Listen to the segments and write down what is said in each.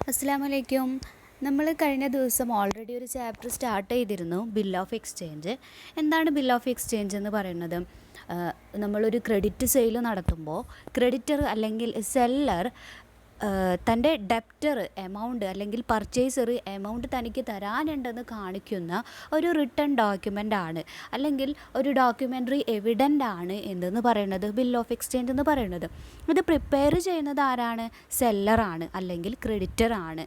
അസ്സലാമലൈക്കും. നമ്മൾ കഴിഞ്ഞ ദിവസം ഓൾറെഡി ഒരു ചാപ്റ്റർ സ്റ്റാർട്ട് ചെയ്തിരുന്നു, ബിൽ ഓഫ് എക്സ്ചേഞ്ച്. എന്താണ് ബിൽ ഓഫ് എക്സ്ചേഞ്ച് എന്ന് പറയുന്നത്? നമ്മളൊരു ക്രെഡിറ്റ് സെയിൽ നടത്തുമ്പോൾ ക്രെഡിറ്റർ അല്ലെങ്കിൽ സെല്ലർ തൻ്റെ ഡെപ്റ്റർ എമൗണ്ട് അല്ലെങ്കിൽ പർച്ചേസർ എമൗണ്ട് തനിക്ക് തരാനുണ്ടെന്ന് കാണിക്കുന്ന ഒരു റിട്ടൺ ഡോക്യുമെൻ്റ് ആണ്, അല്ലെങ്കിൽ ഒരു ഡോക്യുമെൻ്ററി എവിഡൻ്റ് ആണ് എന്തെന്ന് പറയുന്നത് ബിൽ ഓഫ് എക്സ്ചേഞ്ച് എന്ന് പറയുന്നത്. ഇത് പ്രിപ്പയർ ചെയ്യുന്നത് ആരാണ്? സെല്ലറാണ് അല്ലെങ്കിൽ ക്രെഡിറ്റർ ആണ്.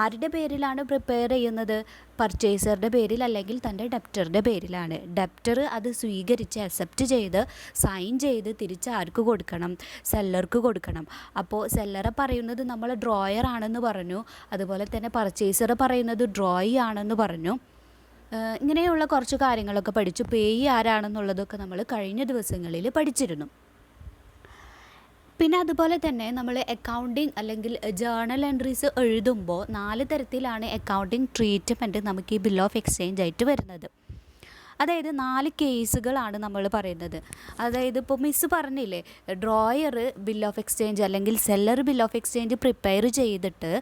ആരുടെ പേരിലാണ് പ്രിപ്പയർ ചെയ്യുന്നത്? പർച്ചേസറുടെ പേരിൽ അല്ലെങ്കിൽ തൻ്റെ ഡെപ്റ്ററുടെ പേരിലാണ്. ഡെപ്റ്റർ അത് സ്വീകരിച്ച് അക്സെപ്റ്റ് ചെയ്ത് സൈൻ ചെയ്ത് തിരിച്ച് ആർക്ക് കൊടുക്കണം? സെല്ലർക്ക് കൊടുക്കണം. അപ്പോൾ സെല്ലറെ പറയുന്നത് നമ്മൾ ഡ്രോയർ ആണെന്ന് പറഞ്ഞു, അതുപോലെ തന്നെ പർച്ചേസർ പറയുന്നത് ഡ്രോയി ആണെന്ന് പറഞ്ഞു. ഇങ്ങനെയുള്ള കുറച്ച് കാര്യങ്ങളൊക്കെ പഠിച്ചു. പേയി ആരാണെന്നുള്ളതൊക്കെ നമ്മൾ കഴിഞ്ഞ ദിവസങ്ങളിൽ പഠിച്ചിരുന്നു. പിന്നെ അതുപോലെ തന്നെ നമ്മൾ അക്കൗണ്ടിങ് അല്ലെങ്കിൽ ജേർണൽ എൻട്രീസ് എഴുതുമ്പോൾ 4 തരത്തിലാണ് അക്കൗണ്ടിങ് ട്രീറ്റ്മെൻറ്റ് നമുക്ക് ഈ ബിൽ ഓഫ് എക്സ്ചേഞ്ച് ആയിട്ട് വരുന്നത്. അതായത് 4 കേസുകളാണ് നമ്മൾ പറയുന്നത്. അതായത് ഇപ്പോൾ മിസ്സ് പറഞ്ഞില്ലേ, ഡ്രോയർ ബിൽ ഓഫ് എക്സ്ചേഞ്ച് അല്ലെങ്കിൽ seller bill of exchange prepare ചെയ്തിട്ട്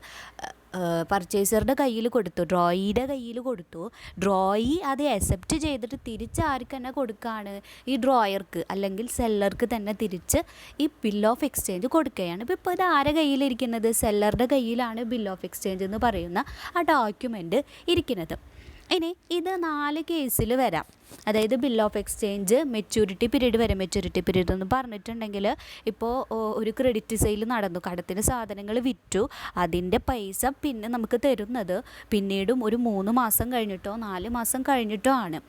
പർച്ചേസറുടെ കയ്യിൽ കൊടുത്തു, ഡ്രോയിയുടെ കയ്യിൽ കൊടുത്തു. ഡ്രോയി അത് അക്സെപ്റ്റ് ചെയ്തിട്ട് തിരിച്ച് ആർക്ക് തന്നെ കൊടുക്കുകയാണ്? ഈ ഡ്രോയർക്ക് അല്ലെങ്കിൽ സെല്ലർക്ക് തന്നെ തിരിച്ച് ഈ ബിൽ ഓഫ് എക്സ്ചേഞ്ച് കൊടുക്കുകയാണ്. ഇപ്പോൾ ഇത് ആരുടെ കയ്യിലിരിക്കുന്നത്? സെല്ലറുടെ കയ്യിലാണ് ബിൽ ഓഫ് എക്സ്ചേഞ്ച് എന്ന് പറയുന്ന ആ ഡോക്യുമെൻ്റ് ഇരിക്കുന്നത്. ഇനി ഇത് 4 കേസിൽ വരാം. അതായത് bill of exchange maturity period വരെ. മെച്യൂരിറ്റി പീരീഡ് എന്ന് പറഞ്ഞിട്ടുണ്ടെങ്കിൽ ഇപ്പോൾ ഒരു ക്രെഡിറ്റ് സെയിൽ നടന്നു, കടത്തിന് സാധനങ്ങൾ വിറ്റു, അതിൻ്റെ പൈസ പിന്നെ നമുക്ക് തരുന്നത് പിന്നീടും ഒരു 3 മാസം കഴിഞ്ഞിട്ടോ 4 മാസം കഴിഞ്ഞിട്ടോ ആണ്.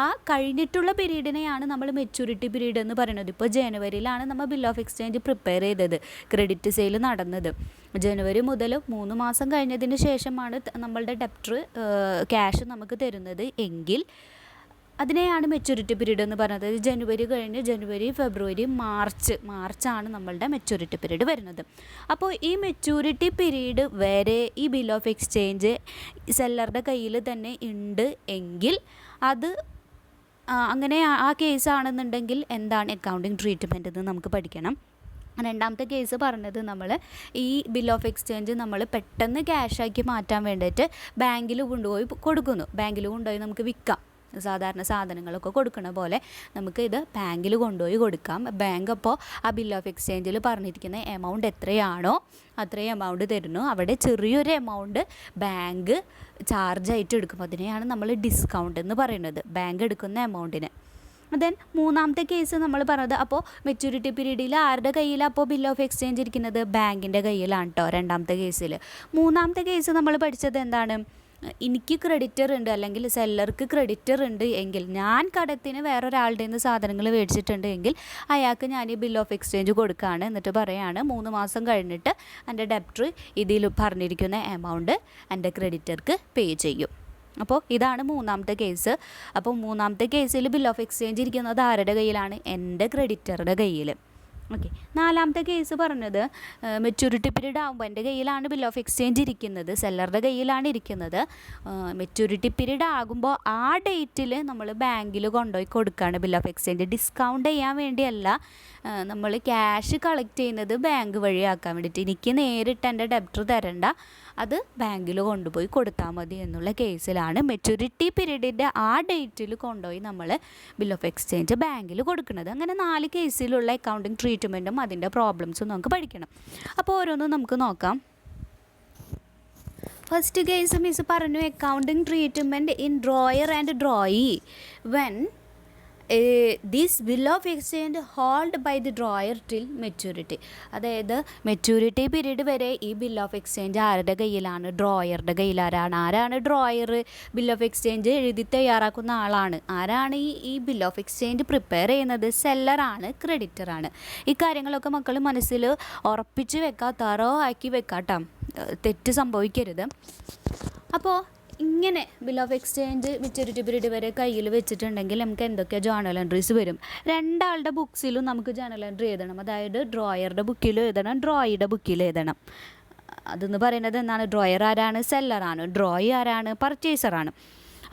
ആ കഴിഞ്ഞിട്ടുള്ള പീരീഡിനെയാണ് നമ്മൾ മെച്യൂരിറ്റി പീരീഡ് എന്ന് പറയുന്നത്. ഇപ്പോൾ ജനുവരിയിലാണ് നമ്മൾ ബിൽ ഓഫ് എക്സ്ചേഞ്ച് പ്രിപ്പയർ ചെയ്തത്, ക്രെഡിറ്റ് സെയിൽ നടന്നത്. ജനുവരി മുതൽ 3 മാസം കഴിഞ്ഞതിന് ശേഷമാണ് നമ്മളുടെ ഡെപ്റ്റർ ക്യാഷ് നമുക്ക് തരുന്നത് എങ്കിൽ അതിനെയാണ് മെച്യൂരിറ്റി പീരീഡ് എന്ന് പറയുന്നത്. ജനുവരി കഴിഞ്ഞ് ജനുവരി, ഫെബ്രുവരി, മാർച്ചാണ് നമ്മളുടെ മെച്യൂരിറ്റി പീരീഡ് വരുന്നത്. അപ്പോൾ ഈ മെച്യൂരിറ്റി പീരീഡ് വരെ ഈ ബിൽ ഓഫ് എക്സ്ചേഞ്ച് സെല്ലറുടെ കയ്യിൽ തന്നെ ഉണ്ട് എങ്കിൽ അത് അങ്ങനെ ആ കേസാണെന്നുണ്ടെങ്കിൽ എന്താണ് അക്കൗണ്ടിങ് ട്രീറ്റ്മെൻറ്റ് എന്ന് നമുക്ക് പഠിക്കണം. രണ്ടാമത്തെ കേസ് പറഞ്ഞത്, നമ്മൾ ഈ ബിൽ ഓഫ് എക്സ്ചേഞ്ച് നമ്മൾ പെട്ടെന്ന് ക്യാഷാക്കി മാറ്റാൻ വേണ്ടിയിട്ട് ബാങ്കിൽ കൊണ്ടുപോയി കൊടുക്കുന്നു. ബാങ്കിൽ കൊണ്ടുപോയി നമുക്ക് വിൽക്കാം. സാധാരണ സാധനങ്ങളൊക്കെ കൊടുക്കണ പോലെ നമുക്ക് ഇത് ബാങ്കിൽ കൊണ്ടുപോയി കൊടുക്കാം. ബാങ്ക് അപ്പോൾ ആ ബിൽ ഓഫ് എക്സ്ചേഞ്ചിൽ പറഞ്ഞിരിക്കുന്ന എമൗണ്ട് എത്രയാണോ അത്രയും എമൗണ്ട് തരുന്നു. അവിടെ ചെറിയൊരു എമൗണ്ട് ബാങ്ക് ചാർജായിട്ട് എടുക്കും. അതിനെയാണ് നമ്മൾ ഡിസ്കൗണ്ട് എന്ന് പറയുന്നത്, ബാങ്ക് എടുക്കുന്ന എമൗണ്ടിന്. ദെൻ മൂന്നാമത്തെ കേസ് നമ്മൾ പറഞ്ഞത്, അപ്പോൾ മെച്യൂരിറ്റി പീരീഡിൽ ആരുടെ കയ്യിലാണ് അപ്പോൾ ബിൽ ഓഫ് എക്സ്ചേഞ്ച് ഇരിക്കുന്നത്? ബാങ്കിൻ്റെ കയ്യിലാണ് കേട്ടോ രണ്ടാമത്തെ കേസിൽ. മൂന്നാമത്തെ കേസ് നമ്മൾ പഠിച്ചത് എന്താണ്? എനിക്ക് ക്രെഡിറ്റർ ഉണ്ട് അല്ലെങ്കിൽ സെല്ലർക്ക് ക്രെഡിറ്റർ ഉണ്ട് എങ്കിൽ, ഞാൻ കടത്തിന് വേറൊരാളുടെ നിന്ന് സാധനങ്ങൾ മേടിച്ചിട്ടുണ്ട് എങ്കിൽ അയാൾക്ക് ഞാൻ ഈ ബിൽ ഓഫ് എക്സ്ചേഞ്ച് കൊടുക്കുകയാണ്. എന്നിട്ട് പറയാണ് 3 മാസം കഴിഞ്ഞിട്ട് എൻ്റെ ഡെപ്റ്റർ ഇതിൽ പറഞ്ഞിരിക്കുന്ന എമൗണ്ട് എൻ്റെ ക്രെഡിറ്റർക്ക് പേ ചെയ്യും. അപ്പോൾ ഇതാണ് മൂന്നാമത്തെ കേസ്. അപ്പോൾ മൂന്നാമത്തെ കേസിൽ ബിൽ ഓഫ് എക്സ്ചേഞ്ച് ഇരിക്കുന്നത് ആരുടെ കയ്യിലാണ്? എൻ്റെ ക്രെഡിറ്ററുടെ കയ്യിൽ. ഓക്കെ. നാലാമത്തെ കേസ് പറഞ്ഞത്, മെച്യൂരിറ്റി പീരീഡ് ആകുമ്പോൾ എൻ്റെ കയ്യിലാണ് ബിൽ ഓഫ് എക്സ്ചേഞ്ച് ഇരിക്കുന്നത്, സെല്ലറുടെ കയ്യിലാണ് ഇരിക്കുന്നത്. മെച്യൂരിറ്റി പീരീഡ് ആകുമ്പോൾ ആ ഡേറ്റിൽ നമ്മൾ ബാങ്കിൽ കൊണ്ടുപോയി കൊടുക്കുകയാണ് ബിൽ ഓഫ് എക്സ്ചേഞ്ച്. ഡിസ്കൗണ്ട് ചെയ്യാൻ വേണ്ടിയല്ല, നമ്മൾ ക്യാഷ് കളക്ട് ചെയ്യുന്നത് ബാങ്ക് വഴിയാക്കാൻ വേണ്ടിയിട്ട്. എനിക്ക് നേരിട്ട് എൻ്റെ ഡെപ്റ്റർ തരണ്ട, അത് ബാങ്കിൽ കൊണ്ടുപോയി കൊടുത്താൽ മതി എന്നുള്ള കേസിലാണ് മെച്യൂരിറ്റി പീരീഡിൻ്റെ ആ ഡേറ്റിൽ കൊണ്ടുപോയി നമ്മൾ ബിൽ ഓഫ് എക്സ്ചേഞ്ച് ബാങ്കിൽ കൊടുക്കുന്നത്. അങ്ങനെ 4 കേസിലുള്ള അക്കൗണ്ടിങ് ട്രീറ്റ്മെൻറ്റും അതിൻ്റെ പ്രോബ്ലംസും നമുക്ക് പഠിക്കണം. അപ്പോൾ ഓരോന്നും നമുക്ക് നോക്കാം. ഫസ്റ്റ് കേസ് മിസ് പറഞ്ഞു, accounting treatment in drawer and drawee when this bill of exchange hold by the drawer till maturity. അതായത് മെച്യൂരിറ്റി പീരീഡ് വരെ ഈ ബിൽ ഓഫ് എക്സ്ചേഞ്ച് ആരുടെ കയ്യിലാണ്? ഡ്രോയറുടെ കയ്യിലാരാണ്? ആരാണ് ഡ്രോയർ? ബിൽ ഓഫ് എക്സ്ചേഞ്ച് എഴുതി തയ്യാറാക്കുന്ന ആളാണ്. ആരാണ് ഈ ബിൽ ഓഫ് എക്സ്ചേഞ്ച് പ്രിപ്പയർ ചെയ്യുന്നത്? സെല്ലറാണ്, ക്രെഡിറ്ററാണ്. ഈ കാര്യങ്ങളൊക്കെ മക്കൾ മനസ്സിൽ ഉറപ്പിച്ച് വെക്കുക, തറോ ആക്കി വെക്കാട്ടോ, തെറ്റ് സംഭവിക്കരുത്. അപ്പോൾ ഇങ്ങനെ bill of exchange maturity period വരെ കയ്യിൽ വെച്ചിട്ടുണ്ടെങ്കിൽ നമുക്ക് എന്തൊക്കെ ജേർണൽ എൻട്രീസ് വരും? രണ്ടാളുടെ ബുക്സിലും നമുക്ക് ജേർണൽ എൻട്രി എഴുതണം. അതായത് ഡ്രോയറുടെ ബുക്കിലും എഴുതണം, ഡ്രോയിയുടെ ബുക്കിലും എഴുതണം. അതെന്ന് പറയുന്നത് എന്താണ്? ഡ്രോയർ ആരാണ്? സെല്ലറാണ്. ഡ്രോയി ആരാണ്? പർച്ചേസറാണ്.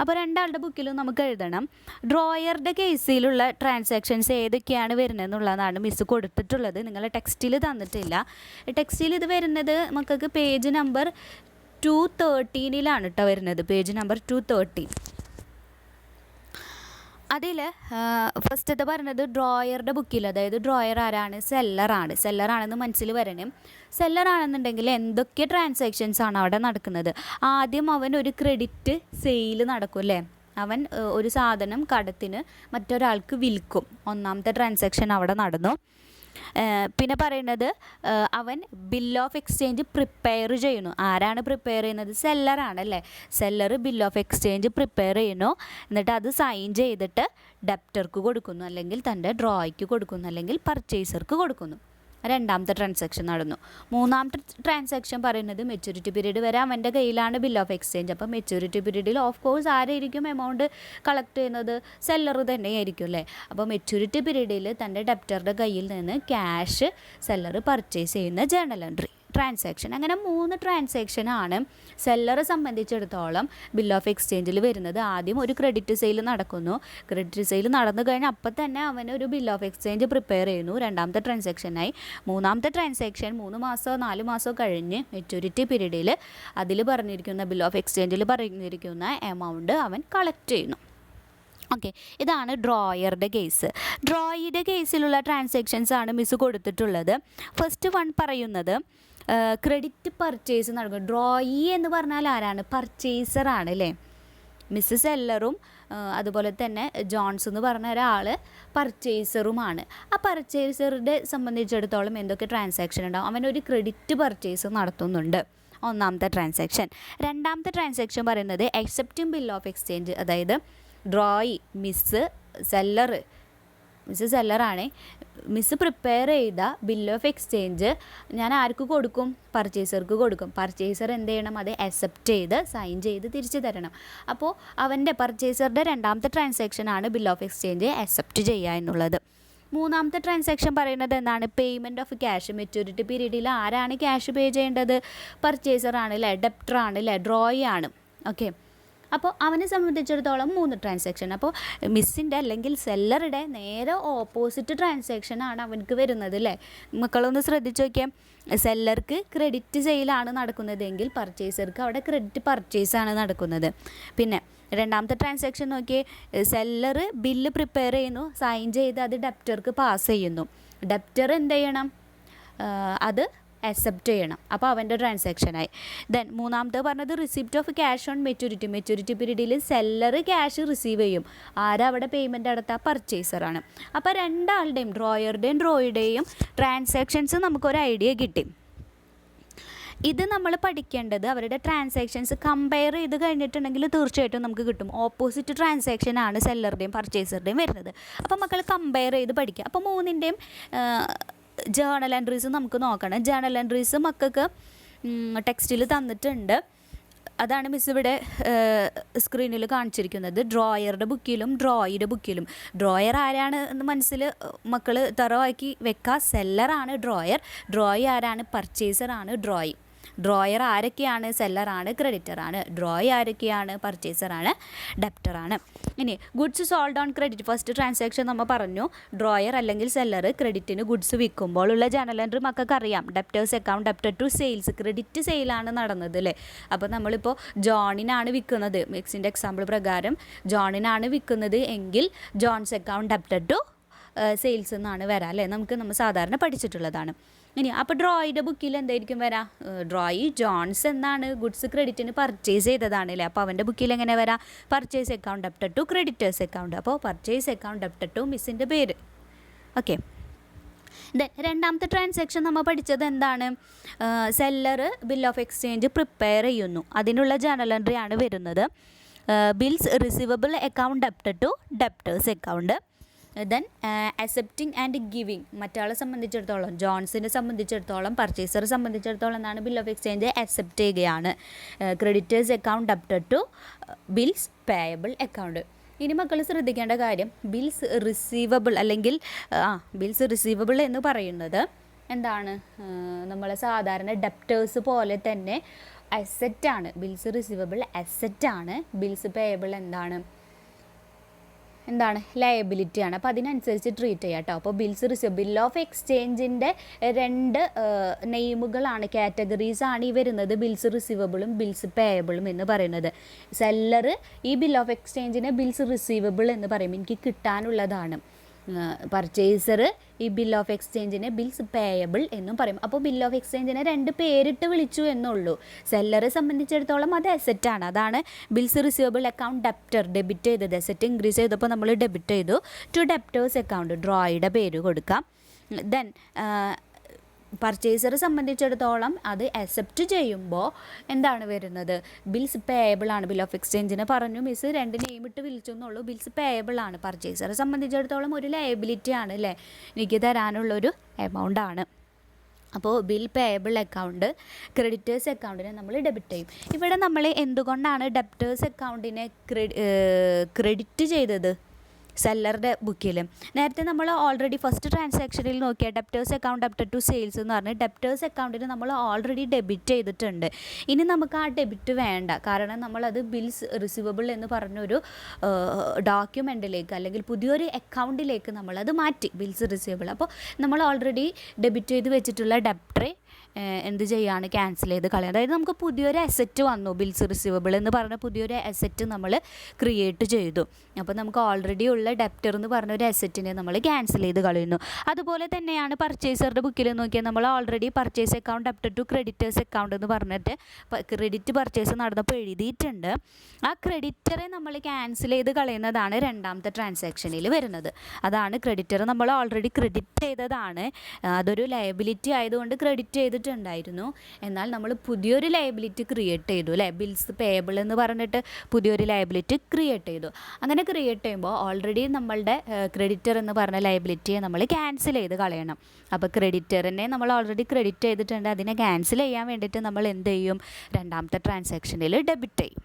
അപ്പോൾ രണ്ടാളുടെ ബുക്കിലും നമുക്ക് എഴുതണം. ഡ്രോയറുടെ കേസിലുള്ള ട്രാൻസാക്ഷൻസ് ഏതൊക്കെയാണ് വരുന്നതെന്നുള്ളതാണ് മിസ്സ് കൊടുത്തിട്ടുള്ളത്. നിങ്ങളെ ടെക്സ്റ്റിൽ തന്നിട്ടില്ല. ടെക്സ്റ്റിൽ ഇത് വരുന്നത് നമുക്ക് പേജ് നമ്പർ 213 കേട്ടോ വരുന്നത്. Page number 213. അതിൽ ഫസ്റ്റത്തെ പറഞ്ഞത് ഡ്രോയറുടെ ബുക്കിൽ, അതായത് ഡ്രോയർ ആരാണ്? സെല്ലറാണെന്ന് മനസ്സിൽ വരണം. സെല്ലറാണെന്നുണ്ടെങ്കിൽ എന്തൊക്കെ ട്രാൻസാക്ഷൻസ് ആണ് അവിടെ നടക്കുന്നത്? ആദ്യം അവൻ ഒരു ക്രെഡിറ്റ് സെയിൽ നടക്കും അല്ലേ? അവൻ ഒരു സാധനം കടത്തിന് മറ്റൊരാൾക്ക് വിൽക്കും. ഒന്നാമത്തെ ട്രാൻസാക്ഷൻ അവിടെ നടന്നു. പിന്നെ പറയുന്നത് അവൻ ബിൽ ഓഫ് എക്സ്ചേഞ്ച് പ്രിപ്പയർ ചെയ്യുന്നു. ആരാണ് പ്രിപ്പയർ ചെയ്യുന്നത്? സെല്ലറാണല്ലേ. Seller bill of exchange prepare ചെയ്യുന്നു. എന്നിട്ട് അത് സൈൻ ചെയ്തിട്ട് ഡെപ്റ്റർക്ക് കൊടുക്കുന്നു, അല്ലെങ്കിൽ തൻ്റെ ഡ്രോയ്ക്ക് കൊടുക്കുന്നു, അല്ലെങ്കിൽ പർച്ചേസർക്ക് കൊടുക്കുന്നു. രണ്ടാമത്തെ ട്രാൻസാക്ഷൻ നടന്നു. മൂന്നാമത്തെ ട്രാൻസാക്ഷൻ പറയുന്നത് മെച്യൂരിറ്റി പീരീഡ് വരെ അവൻ്റെ കയ്യിലാണ് ബിൽ ഓഫ് എക്സ്ചേഞ്ച്. അപ്പോൾ മെച്യൂരിറ്റി പീരീഡിൽ ഓഫ് കോഴ്സ് ആരായിരിക്കും എമൗണ്ട് കളക്ട് ചെയ്യുന്നത്? സെല്ലർ തന്നെയായിരിക്കും അല്ലേ. അപ്പോൾ മെച്യൂരിറ്റി പീരീഡിൽ തൻ്റെ ഡെപ്റ്ററുടെ കയ്യിൽ നിന്ന് ക്യാഷ് സെല്ലർ പർച്ചേസ് ചെയ്യുന്ന ജേണൽ എൻട്രി ട്രാൻസാക്ഷൻ. അങ്ങനെ 3 ട്രാൻസാക്ഷനാണ് സെല്ലറെ സംബന്ധിച്ചിടത്തോളം ബിൽ ഓഫ് എക്സ്ചേഞ്ചിൽ വരുന്നത്. ആദ്യം ഒരു ക്രെഡിറ്റ് സെയിൽ നടക്കുന്നു. ക്രെഡിറ്റ് സെയിൽ നടന്നു കഴിഞ്ഞാൽ അപ്പം തന്നെ അവൻ ഒരു ബിൽ ഓഫ് എക്സ്ചേഞ്ച് പ്രിപ്പയർ ചെയ്യുന്നു, രണ്ടാമത്തെ ട്രാൻസാക്ഷനായി. മൂന്നാമത്തെ ട്രാൻസാക്ഷൻ 3 മാസമോ 4 മാസമോ കഴിഞ്ഞ് മെച്യൂരിറ്റി പീരീഡിൽ അതിൽ പറഞ്ഞിരിക്കുന്ന ബിൽ ഓഫ് എക്സ്ചേഞ്ചിൽ പറഞ്ഞിരിക്കുന്ന എമൗണ്ട് അവൻ കളക്ട് ചെയ്യുന്നു. ഓക്കെ, ഇതാണ് ഡ്രോയറുടെ കേസ്. ഡ്രോയിയുടെ കേസിലുള്ള ട്രാൻസാക്ഷൻസ് ആണ് മിസ് കൊടുത്തിട്ടുള്ളത്. ഫസ്റ്റ് വൺ പറയുന്നത് ക്രെഡിറ്റ് പർച്ചേസ് നടക്കും. ഡ്രോയി എന്ന് പറഞ്ഞാൽ ആരാണ്? പർച്ചേസറാണ് അല്ലേ. മിസ് സെല്ലറും അതുപോലെ തന്നെ ജോൺസ് എന്ന് പറഞ്ഞ ഒരാൾ പർച്ചേസറുമാണ്. ആ പർച്ചേസറുടെ സംബന്ധിച്ചിടത്തോളം എന്തൊക്കെ ട്രാൻസാക്ഷൻ ഉണ്ടാവും? അവനൊരു ക്രെഡിറ്റ് പർച്ചേസ് നടത്തുന്നുണ്ട്, ഒന്നാമത്തെ ട്രാൻസാക്ഷൻ. രണ്ടാമത്തെ ട്രാൻസാക്ഷൻ പറയുന്നത് അക്സെപ്റ്റിംഗ് ബിൽ ഓഫ് എക്സ്ചേഞ്ച്, അതായത് ഡ്രോയി മിസ്സ് സെല്ലറാണ്. മിസ്സ് പ്രിപ്പയർ ചെയ്ത ബിൽ ഓഫ് എക്സ്ചേഞ്ച് ഞാൻ ആർക്ക് കൊടുക്കും? പർച്ചേസർക്ക് കൊടുക്കും. പർച്ചേസർ എന്ത് ചെയ്യണം? അത് അക്സെപ്റ്റ് ചെയ്ത് സൈൻ ചെയ്ത് തിരിച്ചു തരണം. അപ്പോൾ അവൻ്റെ പർച്ചേസറുടെ രണ്ടാമത്തെ ട്രാൻസാക്ഷനാണ് ബിൽ ഓഫ് എക്സ്ചേഞ്ച് അക്സെപ്റ്റ് ചെയ്യുക എന്നുള്ളത്. മൂന്നാമത്തെ ട്രാൻസാക്ഷൻ പറയുന്നത് എന്താണ്? Payment of cash. മെച്യൂരിറ്റി പീരീഡിൽ ആരാണ് ക്യാഷ് പേ ചെയ്യേണ്ടത്? പർച്ചേസറാണ് അല്ലേ, ഡെപ്റ്ററാണ് അല്ലേ, ഡ്രോയി ആണ്. ഓക്കെ, അപ്പോൾ അവനെ സംബന്ധിച്ചിടത്തോളം 3 ട്രാൻസാക്ഷൻ. അപ്പോൾ മിസ്സിൻ്റെ അല്ലെങ്കിൽ സെല്ലറുടെ നേരെ ഓപ്പോസിറ്റ് ട്രാൻസാക്ഷനാണ് അവനക്ക് വരുന്നത് അല്ലേ. മക്കളൊന്ന് ശ്രദ്ധിച്ച് നോക്കിയാൽ, സെല്ലർക്ക് ക്രെഡിറ്റ് സെയിലാണ് നടക്കുന്നതെങ്കിൽ പർച്ചേസർക്ക് അവിടെ ക്രെഡിറ്റ് പർച്ചേസാണ് നടക്കുന്നത്. പിന്നെ രണ്ടാമത്തെ ട്രാൻസാക്ഷൻ നോക്കിയേ, സെല്ലർ ബില്ല് പ്രിപ്പയർ ചെയ്യുന്നു, സൈൻ ചെയ്ത് അത് ഡെപ്റ്റർക്ക് പാസ് ചെയ്യുന്നു. ഡെപ്റ്റർ എന്ത് ചെയ്യണം? അത് അക്സെപ്റ്റ് ചെയ്യണം. അപ്പോൾ അവൻ്റെ ട്രാൻസാക്ഷനായി. ദെൻ മൂന്നാമത്തെ പറഞ്ഞത് receipt of cash on maturity പീരീഡിൽ സെല്ലർ ക്യാഷ് റിസീവ് ചെയ്യും. ആരാ അവിടെ പേയ്മെൻറ്റ് നടത്തുക? പർച്ചേസറാണ്. അപ്പോൾ രണ്ടാളുടെയും ഡ്രോയറുടെയും ഡ്രോയുടെയും ട്രാൻസാക്ഷൻസ് നമുക്കൊരു ഐഡിയ കിട്ടി. ഇത് നമ്മൾ പഠിക്കേണ്ടത് അവരുടെ ട്രാൻസാക്ഷൻസ് കമ്പയർ ചെയ്ത് കഴിഞ്ഞിട്ടുണ്ടെങ്കിൽ തീർച്ചയായിട്ടും നമുക്ക് കിട്ടും. ഓപ്പോസിറ്റ് ട്രാൻസാക്ഷനാണ് സെല്ലറുടെയും പർച്ചേസറുടെയും വരുന്നത്. അപ്പോൾ മക്കൾ കമ്പയർ ചെയ്ത് പഠിക്കുക. അപ്പോൾ 3ൻ്റെയും ജേണൽ എൻട്രീസ് നമുക്ക് നോക്കണം. ജേണൽ എൻട്രീസ് മക്കൾക്ക് ടെക്സ്റ്റിൽ തന്നിട്ടുണ്ട്. അതാണ് മിസ് ഇവിടെ സ്ക്രീനിൽ കാണിച്ചിരിക്കുന്നത്. ഡ്രോയറുടെ ബുക്കിലും ഡ്രോയിയുടെ ബുക്കിലും. ഡ്രോയർ ആരാണ് എന്ന് മനസ്സിൽ മക്കൾ തറവാക്കി വെക്കുക. സെല്ലറാണ് ഡ്രോയർ. ഡ്രോയി ആരാണ്? പർച്ചേസറാണ് ഡ്രോയി. ഡ്രോയർ ആരൊക്കെയാണ്? സെല്ലറാണ്, ക്രെഡിറ്ററാണ്. ഡ്രോയി ആരൊക്കെയാണ്? പർച്ചേസറാണ്, ഡെപ്റ്ററാണ്. ഇനി goods sold on credit. First transaction നമ്മൾ പറഞ്ഞു. ഡ്രോയർ അല്ലെങ്കിൽ സെല്ലർ ക്രെഡിറ്റിന് ഗുഡ്സ് വിൽക്കുമ്പോൾ ഉള്ള ജേണൽ എൻട്രി മക്കൾക്ക് അറിയാം. Debtors account, debtor to sales. Credit സെയിലാണ് നടന്നത് അല്ലേ. അപ്പോൾ നമ്മളിപ്പോൾ ജോണിനാണ് വിൽക്കുന്നത്, മിക്സിൻ്റെ എക്സാമ്പിൾ പ്രകാരം ജോണിനാണ് വിൽക്കുന്നത് എങ്കിൽ John's account debtor to sales എന്നാണ് വരാം അല്ലേ. നമ്മൾ സാധാരണ പഠിച്ചിട്ടുള്ളതാണ്. ഇനി അപ്പോൾ ഡ്രോയിയുടെ ബുക്കിൽ എന്തായിരിക്കും വരാം? ഡ്രോയി ജോൺസ് എന്നാണ് ഗുഡ്സ് ക്രെഡിറ്റിന് പർച്ചേസ് ചെയ്തതാണ് അല്ലേ. അപ്പോൾ അവൻ്റെ ബുക്കിൽ എങ്ങനെ വരാം? Purchase account debtor to creditors account. അപ്പോൾ പർച്ചേസ് അക്കൗണ്ട് ഡെപ്റ്റർ ടു മിസ്സിൻ്റെ പേര്. ഓക്കെ, ദെൻ രണ്ടാമത്തെ ട്രാൻസാക്ഷൻ നമ്മൾ പഠിച്ചത് എന്താണ്? Seller bill of exchange prepare ചെയ്യുന്നു. അതിനുള്ള ജേണൽ എൻട്രി ആണ് വരുന്നത്. Bills receivable account debtor to debtors account. Then accepting and giving. മറ്റാളെ സംബന്ധിച്ചിടത്തോളം, ജോൺസിനെ സംബന്ധിച്ചിടത്തോളം, പർച്ചേസറെ സംബന്ധിച്ചിടത്തോളം എന്താണ്? ബിൽ ഓഫ് എക്സ്ചേഞ്ച് അക്സെപ്റ്റ് ചെയ്യുകയാണ്. Creditors account debtor to bills payable account. ഇനി മക്കൾ ശ്രദ്ധിക്കേണ്ട കാര്യം, ബിൽസ് റിസീവബിൾ അല്ലെങ്കിൽ ബിൽസ് റിസീവബിൾ എന്ന് പറയുന്നത് എന്താണ്? നമ്മൾ സാധാരണ ഡെപ്റ്റേഴ്സ് പോലെ തന്നെ അസെറ്റാണ്. ബിൽസ് റിസീവബിൾ അസെറ്റാണ്. ബിൽസ് പേയബിൾ എന്താണ് ലയബിലിറ്റിയാണ്. അപ്പോൾ അതിനനുസരിച്ച് ട്രീറ്റ് ചെയ്യാം കേട്ടോ. അപ്പോൾ ബിൽ ഓഫ് എക്സ്ചേഞ്ചിൻ്റെ 2 നെയിമുകളാണ്, കാറ്റഗറീസാണ് ഈ വരുന്നത്, ബിൽസ് റിസീവബിളും ബിൽസ് പേയബിളും എന്ന് പറയുന്നത്. സെല്ലർ ഈ ബിൽ ഓഫ് എക്സ്ചേഞ്ചിനെ ബിൽസ് റിസീവബിൾ എന്ന് പറയും, എനിക്ക് കിട്ടാനുള്ളതാണ്. പർച്ചേസർ ഈ ബിൽ ഓഫ് എക്സ്ചേഞ്ചിനെ ബിൽസ് പേയബിൾ എന്നും പറയും. അപ്പോൾ ബിൽ ഓഫ് എക്സ്ചേഞ്ചിനെ 2 പേരിട്ട് വിളിച്ചു എന്നുള്ളൂ. സെല്ലറെ സംബന്ധിച്ചിടത്തോളം അത് അസെറ്റാണ്. അതാണ് bills receivable account debtor debit ചെയ്തത്. അസെറ്റ് ഇൻക്രീസ് ചെയ്തപ്പോൾ നമ്മൾ ഡെബിറ്റ് ചെയ്തു. ടു ഡെപ്റ്റേഴ്സ് അക്കൗണ്ട് ഡ്രോയുടെ പേര് കൊടുക്കാം. ദെൻ പർച്ചേസറെ സംബന്ധിച്ചിടത്തോളം അത് അക്സെപ്റ്റ് ചെയ്യുമ്പോൾ എന്താണ് വരുന്നത്, ബിൽസ് പേയബിൾ ആണ്. ബിൽ ഓഫ് എക്സ്ചേഞ്ചിനെ പറഞ്ഞു മിസ് 2 നെയിം ഇട്ട് വിളിച്ചു എന്നുള്ളൂ, ബിൽസ് പേയബിൾ ആണ്. പർച്ചേസറെ സംബന്ധിച്ചിടത്തോളം ഒരു ലയബിലിറ്റി ആണ് അല്ലേ, എനിക്ക് തരാനുള്ളൊരു എമൗണ്ട് ആണ്. അപ്പോൾ ബിൽ പേയബിൾ അക്കൗണ്ട് ക്രെഡിറ്റേഴ്സ് അക്കൗണ്ടിനെ നമ്മൾ ഡെബിറ്റ് ചെയ്യും. ഇവിടെ നമ്മൾ എന്തുകൊണ്ടാണ് ഡെപ്റ്റേഴ്സ് അക്കൗണ്ടിനെ ക്രെഡിറ്റ് ചെയ്തത് സെല്ലറുടെ ബുക്കിൽ? നേരത്തെ നമ്മൾ ഓൾറെഡി ഫസ്റ്റ് ട്രാൻസാക്ഷനിൽ നോക്കിയാൽ debtors account debited to sales എന്ന് പറഞ്ഞ് ഡെപ്റ്റേഴ്സ് അക്കൗണ്ടിന് നമ്മൾ ഓൾറെഡി ഡെബിറ്റ് ചെയ്തിട്ടുണ്ട്. ഇനി നമുക്ക് ആ ഡെബിറ്റ് വേണ്ട, കാരണം നമ്മളത് ബിൽസ് റിസീവബിൾ എന്ന് പറഞ്ഞൊരു ഡോക്യുമെൻറ്റിലേക്ക് അല്ലെങ്കിൽ പുതിയൊരു അക്കൗണ്ടിലേക്ക് നമ്മളത് മാറ്റി, ബിൽസ് റിസീവബിൾ. അപ്പോൾ നമ്മൾ ഓൾറെഡി ഡെബിറ്റ് ചെയ്ത് വെച്ചിട്ടുള്ള ഡെപ്റ്ററെ എന്ത് ചെയ്യാണ്, ക്യാൻസൽ ചെയ്ത് കളയാം. അതായത് നമുക്ക് പുതിയൊരു അസെറ്റ് വന്നു, ബിൽസ് റിസീവബിൾ എന്ന് പറഞ്ഞ പുതിയൊരു അസെറ്റ് നമ്മൾ ക്രിയേറ്റ് ചെയ്തു. അപ്പോൾ നമുക്ക് ഓൾറെഡി ഉള്ള ഡെപ്റ്റർ എന്ന് പറഞ്ഞൊരു അസെറ്റിനെ നമ്മൾ ക്യാൻസൽ ചെയ്ത് കളയുന്നു. അതുപോലെ തന്നെയാണ് പർച്ചേസറുടെ ബുക്കിൽ നോക്കിയാൽ നമ്മൾ already purchase account debited to creditors account എന്ന് പറഞ്ഞിട്ട് ക്രെഡിറ്റ് പർച്ചേസ് നടന്നപ്പോൾ എഴുതിയിട്ടുണ്ട്. ആ ക്രെഡിറ്ററെ നമ്മൾ ക്യാൻസൽ ചെയ്ത് കളയുന്നതാണ് 2ാമത്തെ ട്രാൻസാക്ഷനിൽ വരുന്നത്. അതാണ് ക്രെഡിറ്റർ നമ്മൾ ഓൾറെഡി ക്രെഡിറ്റ് ചെയ്തതാണ്, അതൊരു ലയബിലിറ്റി ആയതുകൊണ്ട് ക്രെഡിറ്റ് ചെയ്തിട്ടുണ്ടായിരുന്നു. എന്നാൽ നമ്മൾ പുതിയൊരു ലയബിലിറ്റി ക്രിയേറ്റ് ചെയ്തു അല്ലേ, ബിൽസ് പേയബിൾ എന്ന് പറഞ്ഞിട്ട് പുതിയൊരു ലയബിലിറ്റി ക്രിയേറ്റ് ചെയ്തു. അങ്ങനെ ക്രിയേറ്റ് ചെയ്യുമ്പോൾ ഓൾറെഡി നമ്മളുടെ ക്രെഡിറ്റർ എന്ന് പറഞ്ഞ ലയബിലിറ്റിയെ നമ്മൾ ക്യാൻസൽ ചെയ്ത് കളയണം. അപ്പോൾ ക്രെഡിറ്ററിനെ നമ്മൾ ഓൾറെഡി ക്രെഡിറ്റ് ചെയ്തിട്ടുണ്ട്, അതിനെ ക്യാൻസൽ ചെയ്യാൻ വേണ്ടിയിട്ട് നമ്മൾ എന്ത് ചെയ്യും, 2ാമത്തെ ട്രാൻസാക്ഷനിൽ ഡെബിറ്റ് ചെയ്യും.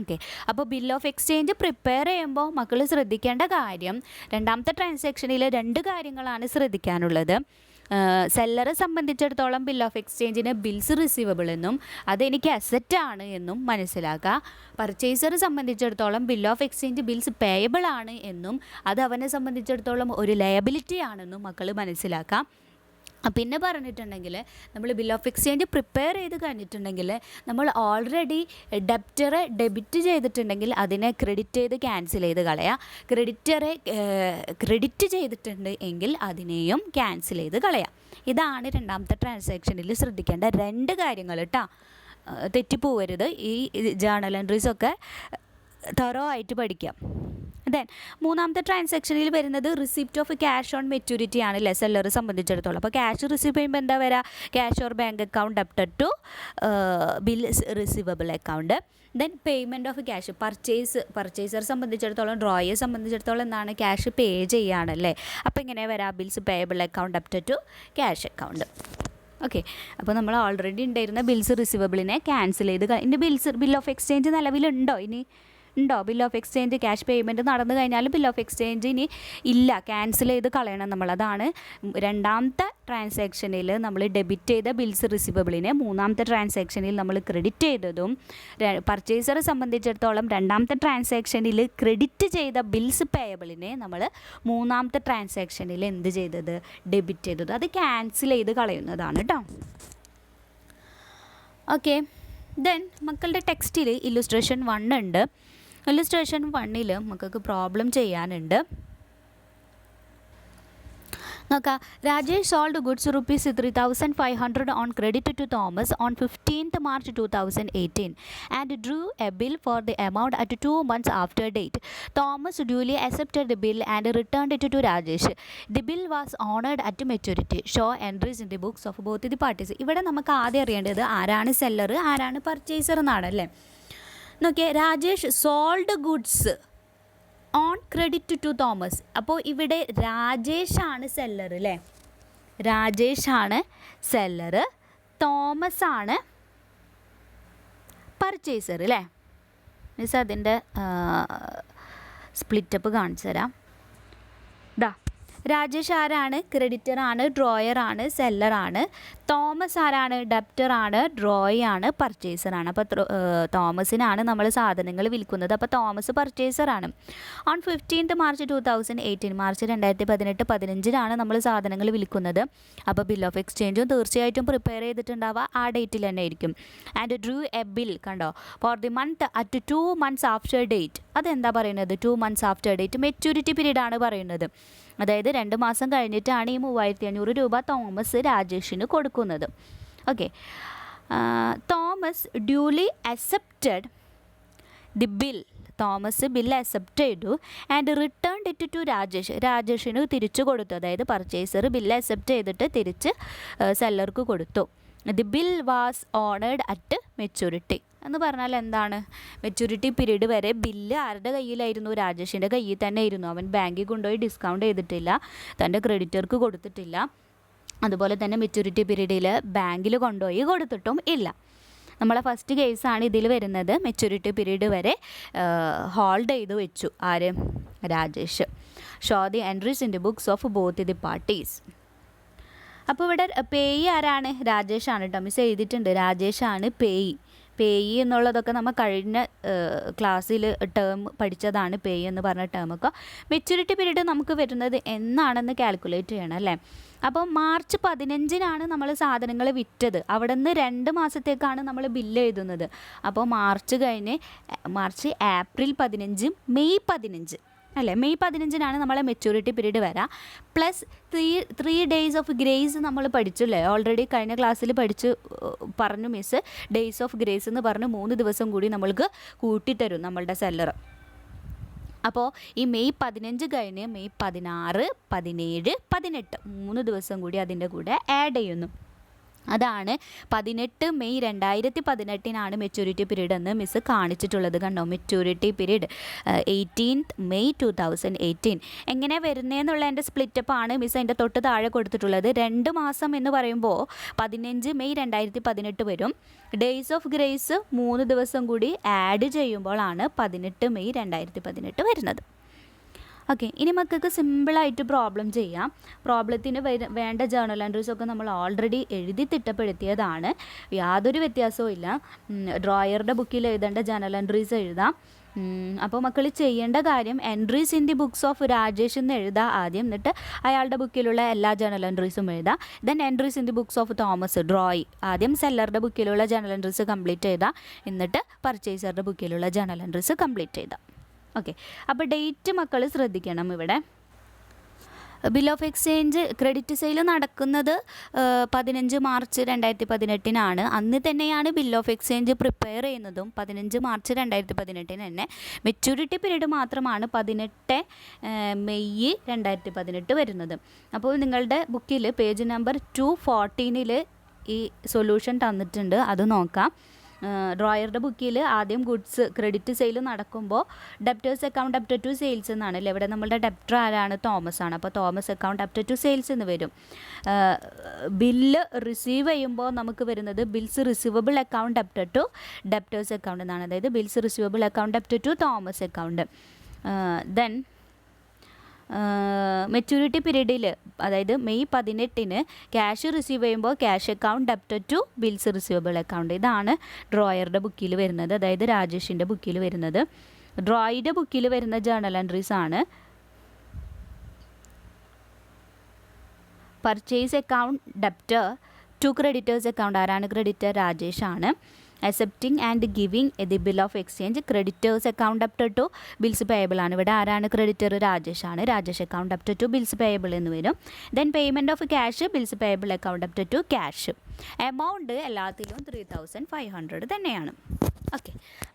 ഓക്കെ, അപ്പോൾ ബിൽ ഓഫ് എക്സ്ചേഞ്ച് പ്രിപ്പയർ ചെയ്യുമ്പോൾ മക്കൾ ശ്രദ്ധിക്കേണ്ട കാര്യം, 2ാമത്തെ ട്രാൻസാക്ഷനിൽ 2 കാര്യങ്ങളാണ് ശ്രദ്ധിക്കാനുള്ളത്. സെല്ലറെ സംബന്ധിച്ചിടത്തോളം ബിൽ ഓഫ് എക്സ്ചേഞ്ചിന് ബിൽസ് റിസീവബിൾ എന്നും അതെനിക്ക് അസെറ്റാണ് എന്നും മനസ്സിലാക്കുക. പർച്ചേസറെ സംബന്ധിച്ചിടത്തോളം bill of exchange bills payable ആണ് എന്നും അത് അവനെ സംബന്ധിച്ചിടത്തോളം ഒരു ലയബിലിറ്റി ആണെന്നും മക്കൾ മനസ്സിലാക്കാം. പിന്നെ പറഞ്ഞിട്ടുണ്ടെങ്കിൽ നമ്മൾ ബിൽ ഓഫ് എക്സ്ചേഞ്ച് പ്രിപ്പയർ ചെയ്ത് കഴിഞ്ഞിട്ടുണ്ടെങ്കിൽ നമ്മൾ ഓൾറെഡി ഡെപ്റ്ററെ ഡെബിറ്റ് ചെയ്തിട്ടുണ്ടെങ്കിൽ അതിനെ ക്രെഡിറ്റ് ചെയ്ത് ക്യാൻസൽ ചെയ്ത് കളയാം. ക്രെഡിറ്ററെ ക്രെഡിറ്റ് ചെയ്തിട്ടുണ്ട് എങ്കിൽ അതിനെയും ക്യാൻസൽ ചെയ്ത് കളയാം. ഇതാണ് 2ാമത്തെ ട്രാൻസാക്ഷനിൽ ശ്രദ്ധിക്കേണ്ട 2 കാര്യങ്ങൾ കേട്ടോ. തെറ്റിപ്പോവരുത്. ഈ ജേർണൽ എൻട്രീസൊക്കെ തറോ ആയിട്ട് പഠിക്കാം. ദെൻ 3ാമത്തെ ട്രാൻസാക്ഷനിൽ വരുന്നത് receipt of cash on maturity ആണ് അല്ലേ സെല്ലറെ സംബന്ധിച്ചിടത്തോളം. അപ്പോൾ ക്യാഷ് റിസീവ് ചെയ്യുമ്പോൾ എന്താ വരിക, cash or bank account debited to bill receivable account. Then payment of cash പർച്ചേസറെ സംബന്ധിച്ചിടത്തോളം ഡ്രോയെ സംബന്ധിച്ചിടത്തോളം എന്താണ്, ക്യാഷ് പേ ചെയ്യുകയാണല്ലേ. അപ്പോൾ ഇങ്ങനെ വരാം, bills payable account debited to cash account. Okay, അപ്പോൾ നമ്മൾ ഓൾറെഡി ഉണ്ടായിരുന്ന ബിൽസ് റിസീവബിളിനെ ക്യാൻസൽ ചെയ്ത് ഇനി ബിൽ ഓഫ് എക്സ്ചേഞ്ച് നിലവിലുണ്ടോ, ഇനി ഉണ്ടോ bill of exchange? Cash payment നടന്നു കഴിഞ്ഞാൽ ബിൽ ഓഫ് എക്സ്ചേഞ്ച് ഇനി ഇല്ല, ക്യാൻസൽ ചെയ്ത് കളയണം നമ്മൾ. അതാണ് 2ാമത്തെ ട്രാൻസാക്ഷനിൽ നമ്മൾ ഡെബിറ്റ് ചെയ്ത ബിൽസ് റിസീവബിളിനെ 3ാമത്തെ ട്രാൻസാക്ഷനിൽ നമ്മൾ ക്രെഡിറ്റ് ചെയ്തതും. പർച്ചേസറെ സംബന്ധിച്ചിടത്തോളം 2ാമത്തെ ട്രാൻസാക്ഷനിൽ ക്രെഡിറ്റ് ചെയ്ത ബിൽസ് പേയബിളിനെ നമ്മൾ 3ാമത്തെ ട്രാൻസാക്ഷനിൽ എന്ത് ചെയ്തത്, ഡെബിറ്റ് ചെയ്തത്. അത് ക്യാൻസൽ ചെയ്ത് കളയുന്നതാണ് കേട്ടോ. ഓക്കെ, ദെൻ മക്കളുടെ ടെക്സ്റ്റിൽ ഇല്ലുസ്ട്രേഷൻ 1 ഉണ്ട്. ഇല്ലുസ്ട്രേഷൻ 1ൽ മക്കൾക്ക് പ്രോബ്ലം ചെയ്യാനുണ്ട്. നോക്കാം, Rajesh sold goods rupees 3,500 on credit to Thomas on 15th March 2018 and drew a bill for the amount at 2 months after date. Thomas duly accepted the bill and returned it to Rajesh. The bill was honoured at maturity. Show entries in the books of both the parties. ഇവിടെ നമുക്ക് ആദ്യം അറിയേണ്ടത് ആരാണ് seller, ആരാണ് purchaser എന്നാണല്ലേ. നോക്കിയേ, Rajesh sold goods on credit to Thomas. അപ്പോൾ ഇവിടെ രാജേഷാണ് സെല്ലർ അല്ലേ, രാജേഷാണ് സെല്ലർ, തോമസ് ആണ് പർച്ചേസർ അല്ലേ. മിസ് അതിൻ്റെ സ്പ്ലിറ്റപ്പ് കാണിച്ചു തരാം. രാജേഷ് ആരാണ്? ക്രെഡിറ്റർ ആണ്, ഡ്രോയർ ആണ്, സെല്ലർ ആണ്. തോമസ് ആരാണ്? ഡെപ്റ്റർ ആണ്, ഡ്രോയി ആണ്, പർച്ചേസർ ആണ്. അപ്പോൾ തോമസിനാണ് നമ്മൾ സാധനങ്ങൾ വിൽക്കുന്നത്. അപ്പോൾ തോമസ് പർച്ചേസർ ആണ്. ഓൺ 15th March 2018 മാർച്ച് 2018 15-നാണ് നമ്മൾ സാധനങ്ങൾ വിൽക്കുന്നത്. അപ്പോൾ ബിൽ ഓഫ് എക്സ്ചേഞ്ചും തീർച്ചയായിട്ടും പ്രിപ്പയർ ചെയ്തിട്ടുണ്ടാവുക ആ ഡേറ്റിൽ തന്നെ ആയിരിക്കും. ആൻഡ് ഡ്രൂ എ ബിൽ കണ്ടോ for the month at 2 months after date. അതെന്താ പറയുന്നത്? 2 months after date maturity period ആണ് പറയുന്നത്. അതായത് 2 മാസം കഴിഞ്ഞിട്ടാണ് ഈ 3500 രൂപ തോമസ് രാജേഷിന് കൊടുക്കുന്നത്. Okay, Thomas duly accepted the bill. Thomas bill accept ചെയ്തു and return it to Rajesh. രാജേഷിന് തിരിച്ചു കൊടുത്തു. അതായത് പർച്ചേസർ ബില്ല് അക്സെപ്റ്റ് ചെയ്തിട്ട് തിരിച്ച് സെല്ലർക്ക് കൊടുത്തു. The bill was honoured at maturity എന്ന് പറഞ്ഞാൽ എന്താണ്? മെച്യൂരിറ്റി പീരീഡ് വരെ ബില്ല് ആരുടെ കയ്യിലായിരുന്നു? രാജേഷിൻ്റെ കയ്യിൽ തന്നെ ആയിരുന്നു. അവൻ ബാങ്കിൽ കൊണ്ടുപോയി ഡിസ്കൗണ്ട് ചെയ്തിട്ടില്ല, തൻ്റെ ക്രെഡിറ്റർക്ക് കൊടുത്തിട്ടില്ല. അതുപോലെ തന്നെ മെച്യൂരിറ്റി പീരീഡിൽ ബാങ്കിൽ കൊണ്ടുപോയി കൊടുത്തിട്ടും ഇല്ല. നമ്മളെ ഫസ്റ്റ് കേസാണ് ഇതിൽ വരുന്നത്. മെച്യൂരിറ്റി പീരീഡ് വരെ ഹോൾഡ് ചെയ്ത് വെച്ചു ആര്? Rajesh. Show the entries in the books of both the parties. അപ്പോൾ ഇവിടെ പേയി ആരാണ്? രാജേഷാണ് കേട്ടോ. മിസ് എഴുതിയിട്ടുണ്ട്, രാജേഷാണ് പേയി. പേയി എന്നുള്ളതൊക്കെ നമ്മൾ കഴിഞ്ഞ ക്ലാസ്സിൽ ടേം പഠിച്ചതാണ്. പേയി എന്ന് പറഞ്ഞ ടേമൊക്കെ. മെച്യൂരിറ്റി പീരീഡ് നമുക്ക് വരുന്നത് എന്നാണെന്ന് കാൽക്കുലേറ്റ് ചെയ്യണം അല്ലേ? അപ്പോൾ മാർച്ച് 15-നാണ് നമ്മൾ സാധനങ്ങൾ വിറ്റത്. അവിടെ നിന്ന് 2 മാസത്തേക്കാണ് നമ്മൾ ബില്ല് എഴുതുന്നത്. അപ്പോൾ മാർച്ച് കഴിഞ്ഞ് ഏപ്രിൽ 15 മെയ് 15 അല്ലേ? മെയ് 15-നാണ് നമ്മളെ മെച്യൂരിറ്റി പീരീഡ് വരാം. പ്ലസ് 3 days ഓഫ് ഗ്രേസ് നമ്മൾ പഠിച്ചല്ലേ? ഓൾറെഡി കഴിഞ്ഞ ക്ലാസ്സിൽ പറഞ്ഞു മിസ്. ഡേയ്സ് ഓഫ് ഗ്രേസ് എന്ന് പറഞ്ഞ് 3 ദിവസം കൂടി നമ്മൾക്ക് കൂട്ടിത്തരും നമ്മളുടെ സെല്ലർ. അപ്പോൾ ഈ മെയ് 15 കഴിഞ്ഞ് മെയ് 16, 17, 18 3 ദിവസം കൂടി അതിൻ്റെ കൂടെ ആഡ് ചെയ്യുന്നു. അതാണ് 18 മെയ് 2018-നാണ് മെച്യൂരിറ്റി പീരീഡ് എന്ന് മിസ് കാണിച്ചിട്ടുള്ളത്. കണ്ടോ? Maturity period 18th May 2018. എങ്ങനെ വരുന്നതെന്നുള്ള എൻ്റെ സ്പ്ലിറ്റപ്പാണ് മിസ് അതിൻ്റെ തൊട്ട് താഴെ കൊടുത്തിട്ടുള്ളത്. 2 മാസം എന്ന് പറയുമ്പോൾ 15 മെയ് 2018 വരും. ഡേയ്സ് ഓഫ് ഗ്രേസ് 3 ദിവസം കൂടി ആഡ് ചെയ്യുമ്പോഴാണ് 18 മെയ് 2018 വരുന്നത്. ഓക്കെ, ഇനി മക്കൾക്ക് സിമ്പിളായിട്ട് പ്രോബ്ലം ചെയ്യാം. പ്രോബ്ലത്തിന് വേണ്ട ജേർണൽ എൻട്രീസൊക്കെ നമ്മൾ ഓൾറെഡി എഴുതി തിട്ടപ്പെടുത്തിയതാണ്. യാതൊരു വ്യത്യാസവും ഇല്ല. ഡ്രോയറുടെ ബുക്കിൽ എഴുതേണ്ട ജേർണൽ എൻട്രീസ് എഴുതാം. അപ്പോൾ മക്കൾ ചെയ്യേണ്ട കാര്യം entries in the books of Rajesh എന്ന് എഴുതാം ആദ്യം. എന്നിട്ട് അയാളുടെ ബുക്കിലുള്ള എല്ലാ ജേർണൽ എൻട്രീസും എഴുതാം. Then entries in the books of Thomas drawee. ആദ്യം സെല്ലറുടെ ബുക്കിലുള്ള ജേർണൽ എൻട്രീസ് കംപ്ലീറ്റ് ചെയ്താൽ എന്നിട്ട് പർച്ചേസറുടെ ബുക്കിലുള്ള ജേർണൽ എൻട്രീസ് കംപ്ലീറ്റ് ചെയ്താൽ. ഓക്കെ, അപ്പോൾ ഡേറ്റ് മക്കൾ ശ്രദ്ധിക്കണം. ഇവിടെ bill of exchange credit sale നടക്കുന്നത് 15 മാർച്ച് 2018-നാണ്. അന്ന് തന്നെയാണ് ബിൽ ഓഫ് എക്സ്ചേഞ്ച് പ്രിപ്പയർ ചെയ്യുന്നതും. 15 മാർച്ച് 2018 തന്നെ. മെച്യൂരിറ്റി പീരീഡ് മാത്രമാണ് 18 മെയ് 2018 വരുന്നത്. അപ്പോൾ നിങ്ങളുടെ ബുക്കിൽ പേജ് നമ്പർ 214-ൽ ഈ സൊല്യൂഷൻ തന്നിട്ടുണ്ട്, അത് നോക്കാം. ഡ്രോയറുടെ ബുക്കിൽ ആദ്യം ഗുഡ്സ് ക്രെഡിറ്റ് സെയിൽ നടക്കുമ്പോൾ debtors account debtor to sales എന്നാണ് അല്ലേ? ഇവിടെ നമ്മളുടെ ഡെപ്റ്റർ ആരാണ്? തോമസ് ആണ്. അപ്പോൾ Thomas account debtor to sales എന്ന് വരും. ബില്ല് റിസീവ് ചെയ്യുമ്പോൾ നമുക്ക് വരുന്നത് bills receivable account debtor to debtors account എന്നാണ്. അതായത് bills receivable account debtor to Thomas account. Then maturity പീരീഡിൽ അതായത് മെയ് 18-ന് ക്യാഷ് റിസീവ് ചെയ്യുമ്പോൾ cash account debtor to bills receivable account. ഇതാണ് ഡ്രോയറുടെ ബുക്കിൽ വരുന്നത്, അതായത് രാജേഷിൻ്റെ ബുക്കിൽ വരുന്നത്. ഡ്രോയിയുടെ ബുക്കിൽ വരുന്ന ജേർണൽ എൻട്രീസ് ആണ് purchase account debtor to creditors account. ആരാണ് ക്രെഡിറ്റർ? രാജേഷാണ്. Accepting and giving the bill of exchange creditors account debtor to bills payable ആണ്. ഇവിടെ ആരാണ് ക്രെഡിറ്റർ? രാജേഷാണ്. Rajesh account debtor to bills payable എന്ന് വരും. Then payment of cash bills payable account debtor to cash. Amount എല്ലാത്തിലും 3500 തന്നെയാണ്. Okay,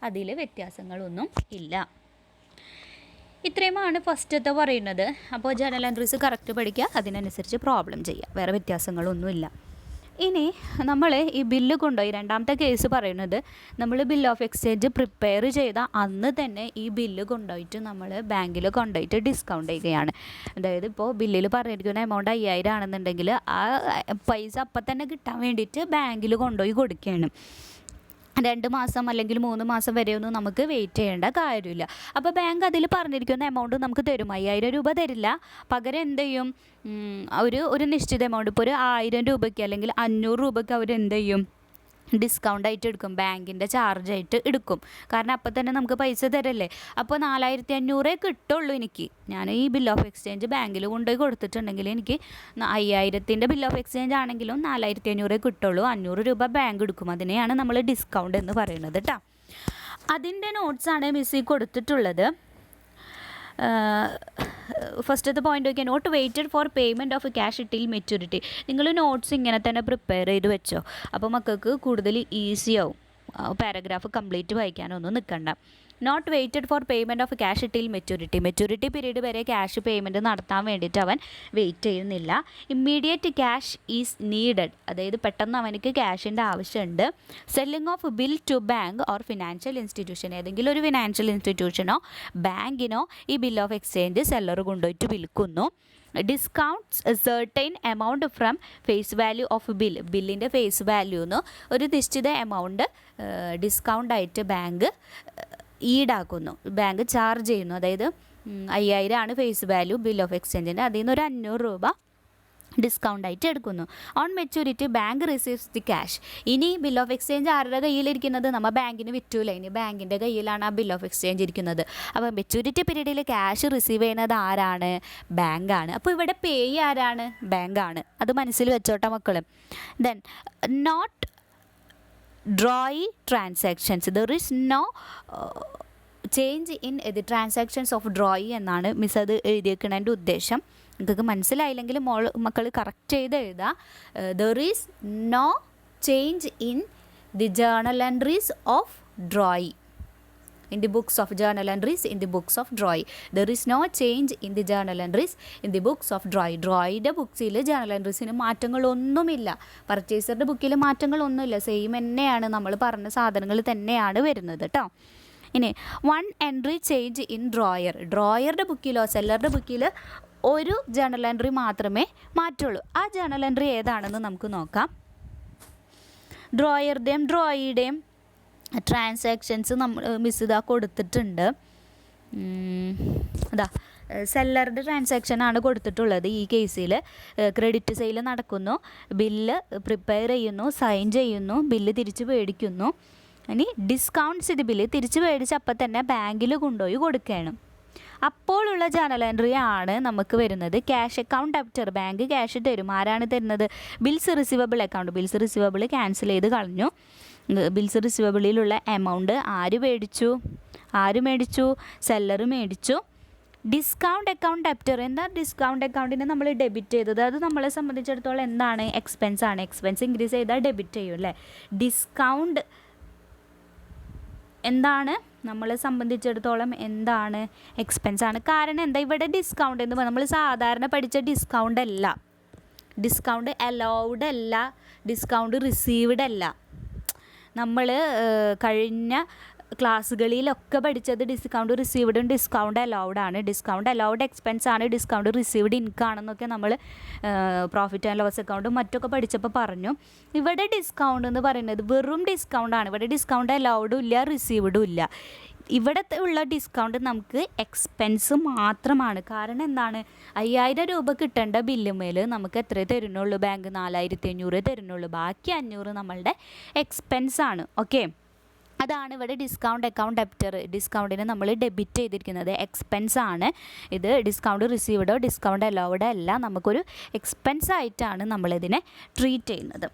അതിൽ വ്യത്യാസങ്ങളൊന്നും ഇല്ല. ഇത്രയുമാണ് ഫസ്റ്റത്തെ പറയുന്നത്. അപ്പോൾ ജേർണൽ എൻട്രീസ് കറക്റ്റ് പഠിക്കുക, അതിനനുസരിച്ച് പ്രോബ്ലം ചെയ്യുക, വേറെ വ്യത്യാസങ്ങളൊന്നുമില്ല. ഇനി നമ്മൾ ഈ ബില്ല് കൊണ്ടുപോയി രണ്ടാമത്തെ കേസ് പറയുന്നത് നമ്മൾ ബിൽ ഓഫ് എക്സ്ചേഞ്ച് പ്രിപ്പയർ ചെയ്ത അന്ന് തന്നെ ഈ ബില്ല് കൊണ്ടുപോയിട്ട് നമ്മൾ ബാങ്കിൽ കൊണ്ടുപോയിട്ട് ഡിസ്കൗണ്ട് ചെയ്യുകയാണ്. അതായത് ഇപ്പോൾ ബില്ലിൽ പറഞ്ഞിരിക്കുന്ന എമൗണ്ട് 5000 ആണെന്നുണ്ടെങ്കിൽ ആ പൈസ അപ്പം തന്നെ കിട്ടാൻ വേണ്ടിയിട്ട് ബാങ്കിൽ കൊണ്ടുപോയി കൊടുക്കുകയാണ്. 2 മാസം അല്ലെങ്കിൽ 3 മാസം വരെയൊന്നും നമുക്ക് വെയിറ്റ് ചെയ്യേണ്ട കാര്യമില്ല. അപ്പോൾ ബാങ്ക് അതിൽ പറഞ്ഞിരിക്കുന്ന എമൗണ്ട് നമുക്ക് തരും. 5000 രൂപ തരില്ല, പകരം എന്ത് ചെയ്യും, ഒരു നിശ്ചിത എമൗണ്ട്, ഇപ്പോൾ ഒരു 1000 രൂപയ്ക്ക് അല്ലെങ്കിൽ 500 രൂപയ്ക്ക് അവർ എന്ത് ചെയ്യും, ഡിസ്കൗണ്ട് ആയിട്ട് എടുക്കും, ബാങ്കിൻ്റെ ചാർജായിട്ട് എടുക്കും. കാരണം അപ്പോൾ തന്നെ നമുക്ക് പൈസ തരല്ലേ. അപ്പോൾ 4500 കിട്ടുള്ളൂ എനിക്ക്. ഞാൻ ഈ ബിൽ ഓഫ് എക്സ്ചേഞ്ച് ബാങ്കിൽ കൊണ്ടുപോയി കൊടുത്തിട്ടുണ്ടെങ്കിൽ എനിക്ക് 5000ൻ്റെ ബിൽ ഓഫ് എക്സ്ചേഞ്ച് ആണെങ്കിലും 4500 കിട്ടുള്ളൂ. 500 രൂപ ബാങ്ക് എടുക്കും. അതിനെയാണ് നമ്മൾ ഡിസ്കൗണ്ട് എന്ന് പറയുന്നത് കേട്ടോ. അതിൻ്റെ നോട്ട്സാണ് മിസ്സിൽ കൊടുത്തിട്ടുള്ളത്. ഫസ്റ്റത്തെ പോയിന്റ് നോക്കിയാൽ not waited for payment of cash till maturity. നിങ്ങൾ നോട്ട്സ് ഇങ്ങനെ തന്നെ പ്രിപ്പയർ ചെയ്ത് വെച്ചോ, അപ്പോൾ മക്കൾക്ക് കൂടുതൽ ഈസി ആവും. പാരഗ്രാഫ് കംപ്ലീറ്റ് വായിക്കാനൊന്നും നിൽക്കണ്ട. Not waited for payment of cash till maturity period വരെ ക്യാഷ് പേയ്മെൻറ്റ് നടത്താൻ വേണ്ടിയിട്ട് അവൻ വെയിറ്റ് ചെയ്യുന്നില്ല. ഇമ്മീഡിയറ്റ് ക്യാഷ് ഈസ് നീഡഡ്, അതായത് പെട്ടെന്ന് അവനക്ക് ക്യാഷിൻ്റെ ആവശ്യമുണ്ട്. Selling of bill to bank or financial institution, ഏതെങ്കിലും ഒരു ഫിനാൻഷ്യൽ ഇൻസ്റ്റിറ്റ്യൂഷനോ ബാങ്കിനോ ഈ ബിൽ ഓഫ് എക്സ്ചേഞ്ച് സെല്ലർ കൊണ്ടുപോയിട്ട് വിൽക്കുന്നു. Discounts certain amount from face value of ബില്ലിൻ്റെ ഫേസ് വാല്യൂന്ന് ഒരു നിശ്ചിത എമൗണ്ട് ഡിസ്കൗണ്ടായിട്ട് ബാങ്ക് ഈടാക്കുന്നു, ബാങ്ക് ചാർജ് ചെയ്യുന്നു. അതായത് 5000 ആണ് ഫേസ് വാല്യൂ ബിൽ ഓഫ് എക്സ്ചേഞ്ചിൻ്റെ, അതിൽ നിന്ന് ഒരു 500 രൂപ ഡിസ്കൗണ്ടായിട്ട് എടുക്കുന്നു. On maturity bank receives the cash. ഇനി ബിൽ ഓഫ് എക്സ്ചേഞ്ച് ആരുടെ കയ്യിലിരിക്കുന്നത്, നമ്മൾ ബാങ്കിന് വിറ്റൂല, ഇനി ബാങ്കിൻ്റെ കയ്യിലാണ് ആ ബിൽ ഓഫ് എക്സ്ചേഞ്ച് ഇരിക്കുന്നത്. അപ്പോൾ മെച്യൂരിറ്റി പീരീഡിൽ ക്യാഷ് റിസീവ് ചെയ്യുന്നത് ആരാണ്, ബാങ്കാണ്. അപ്പോൾ ഇവിടെ പേ ആരാണ്, ബാങ്കാണ്. അത് മനസ്സിൽ വെച്ചോട്ടെ മക്കൾ. Then not drawee transactions, there is no change in the transactions of drawee എന്നാണ് മിസ് അത് എഴുതിയേക്കുന്നതിൻ്റെ ഉദ്ദേശം. നിങ്ങൾക്ക് മനസ്സിലായില്ലെങ്കിൽ മക്കൾ കറക്റ്റ് ചെയ്ത് എഴുതുക. There is no change in the journal entries of drawee, in the books of journal entries in the books of drawing. There is no change in the journal entries in the books of drawing. ഡ്രോയിയുടെ ബുക്സിൽ journal എൻട്രീസിന് മാറ്റങ്ങളൊന്നുമില്ല, പർച്ചേസറുടെ ബുക്കിൽ മാറ്റങ്ങളൊന്നുമില്ല, same തന്നെയാണ്, നമ്മൾ പറഞ്ഞ സാധനങ്ങൾ തന്നെയാണ് വരുന്നത് കേട്ടോ. ഇനി 1 എൻട്രി ചേഞ്ച് ഇൻ ഡ്രോയറുടെ ബുക്കിലോ സെല്ലറുടെ ബുക്കിൽ ഒരു ജേർണൽ എൻട്രി മാത്രമേ മാറ്റുള്ളൂ. ആ ജേർണൽ എൻട്രി ഏതാണെന്ന് നമുക്ക് നോക്കാം. ഡ്രോയിയുടെയും ട്രാൻസാക്ഷൻസ് മിസ് ഇതാ കൊടുത്തിട്ടുണ്ട്. അതാ സെല്ലറുടെ ട്രാൻസാക്ഷനാണ് കൊടുത്തിട്ടുള്ളത്. ഈ കേസിൽ ക്രെഡിറ്റ് സെയിൽ നടക്കുന്നു, ബില്ല് പ്രിപ്പയർ ചെയ്യുന്നു, സൈൻ ചെയ്യുന്നു, ബില്ല് തിരിച്ച് മേടിക്കുന്നു. ഇനി ഡിസ്കൗണ്ട്സ് ഇത് ബില്ല് തിരിച്ച് മേടിച്ച് അപ്പം തന്നെ ബാങ്കിൽ കൊണ്ടുപോയി കൊടുക്കുകയാണ്. അപ്പോഴുള്ള ജേർണൽ എൻട്രി ആണ് നമുക്ക് വരുന്നത് ക്യാഷ് അക്കൗണ്ട് ഡെബ്റ്റർ. ബാങ്ക് ക്യാഷ് തരും. ആരാണ് തരുന്നത്, bills receivable account. Bills receivable cancel ചെയ്ത് കളഞ്ഞു. ബിൽസ് റിസീവബിളിലുള്ള എമൗണ്ട് ആര് മേടിച്ചു, സെല്ലർ മേടിച്ചു. ഡിസ്കൗണ്ട് അക്കൗണ്ട് ഡെബ്റ്റർ, എന്താ ഡിസ്കൗണ്ട് അക്കൗണ്ടിനെ നമ്മൾ ഡെബിറ്റ് ചെയ്തത്, അത് നമ്മളെ സംബന്ധിച്ചിടത്തോളം എന്താണ്, എക്സ്പെൻസ് ആണ്. എക്സ്പെൻസ് ഇൻക്രീസ് ചെയ്താൽ ഡെബിറ്റ് ചെയ്യും അല്ലേ. ഡിസ്കൗണ്ട് എന്താണ്, നമ്മളെ സംബന്ധിച്ചിടത്തോളം എന്താണ്, എക്സ്പെൻസ് ആണ്. കാരണം എന്താ, ഇവിടെ ഡിസ്കൗണ്ട് എന്ന് പറഞ്ഞാൽ നമ്മൾ സാധാരണ പഠിച്ച ഡിസ്കൗണ്ട് അല്ല, ഡിസ്കൗണ്ട് അലൗഡ് അല്ല, ഡിസ്കൗണ്ട് റിസീവ്ഡ് അല്ല. നമ്മൾ കഴിഞ്ഞ ക്ലാസ്സുകളിലൊക്കെ പഠിച്ചത് ഡിസ്കൗണ്ട് റിസീവ്ഡും ഡിസ്കൗണ്ട് അലൗഡാണ്. ഡിസ്കൗണ്ട് അലൗഡ് എക്സ്പെൻസ് ആണ്, ഡിസ്കൗണ്ട് റിസീവ്ഡ് ഇൻകം ആണെന്നൊക്കെ നമ്മൾ പ്രോഫിറ്റ് ആൻഡ് ലോസ് അക്കൗണ്ടും മറ്റൊക്കെ പഠിച്ചപ്പോൾ പറഞ്ഞു. ഇവിടെ ഡിസ്കൗണ്ട് എന്ന് പറയുന്നത് വെറും ഡിസ്കൗണ്ടാണ്. ഇവിടെ ഡിസ്കൗണ്ട് അലൗഡും ഇല്ല, റിസീവ്ഡും ഇല്ല. ഇവിടുത്തെ ഉള്ള ഡിസ്കൗണ്ട് നമുക്ക് എക്സ്പെൻസ് മാത്രമാണ്. കാരണം എന്താണ്, 5000 രൂപ കിട്ടേണ്ട ബില്ലുമേൽ നമുക്ക് എത്രയേ തരുന്നുള്ളൂ, ബാങ്ക് 4500 തരുന്നുള്ളൂ. ബാക്കി 500 നമ്മളുടെ എക്സ്പെൻസാണ്. ഓക്കെ, അതാണ് ഇവിടെ ഡിസ്കൗണ്ട് അക്കൗണ്ട് ഡെബ്റ്റർ. ഡിസ്കൗണ്ടിനെ നമ്മൾ ഡെബിറ്റ് ചെയ്തിരിക്കുന്നത് എക്സ്പെൻസ് ആണ്. ഇത് ഡിസ്കൗണ്ട് റിസീവ്ഡോ ഡിസ്കൗണ്ട് അലൗഡോ അല്ല, നമുക്കൊരു എക്സ്പെൻസ് ആയിട്ടാണ് നമ്മളിതിനെ ട്രീറ്റ് ചെയ്യുന്നത്.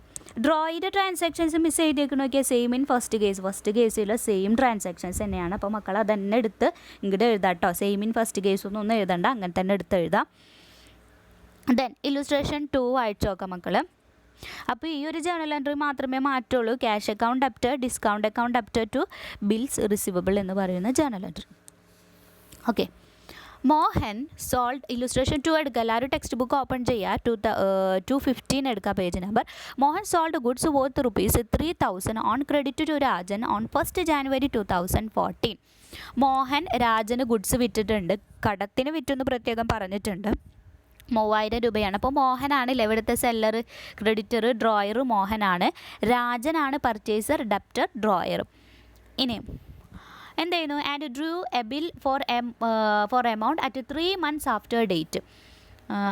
ഡ്രോയിൻ്റെ ട്രാൻസാക്ഷൻസ് മിസ് ചെയ്തേക്കണ നോക്കിയാൽ സെയിം ഇൻ ഫസ്റ്റ് കേസിൽ സെയിം ട്രാൻസാക്ഷൻസ് തന്നെയാണ്. അപ്പോൾ മക്കൾ അതന്നെ എടുത്ത് ഇങ്ങോട്ട് എഴുതാം കേട്ടോ. സെയിം ഇൻ ഫസ്റ്റ് കേസ് ഒന്നും എഴുതണ്ട, അങ്ങനെ തന്നെ എടുത്ത് എഴുതാം. ദെൻ ഇല്ലുസ്ട്രേഷൻ 2 വായിച്ചു നോക്കാം മക്കൾ. അപ്പോൾ ഈ ഒരു ജേർണൽ എൻട്രി മാത്രമേ മാറ്റുള്ളൂ, cash account debtor, discount account debtor to bills receivable എന്ന് പറയുന്ന journal entry. Okay, Mohan sold illustration 2 എടുക്കുക. എല്ലാവരും ടെക്സ്റ്റ് ബുക്ക് ഓപ്പൺ ചെയ്യുക. 215 എടുക്കുക page number. Mohan sold goods worth ₹3000 on credit to Rajan on 1 January 2014. Mohan രാജന് ഗുഡ്സ് വിറ്റിട്ടുണ്ട്, കടത്തിന് വിറ്റെന്ന് പ്രത്യേകം പറഞ്ഞിട്ടുണ്ട്. 3000 രൂപയാണ്. അപ്പോൾ മോഹനാണ് ഇവിടുത്തെ സെല്ലർ, ക്രെഡിറ്റർ, ഡ്രോയർ മോഹനാണ്. രാജനാണ് പർച്ചേസർ, ഡെപ്റ്റർ, ഡ്രോയർ. ഇനി എന്ത് ചെയ്യുന്നു? And drew a bill for amount at 3 months after date.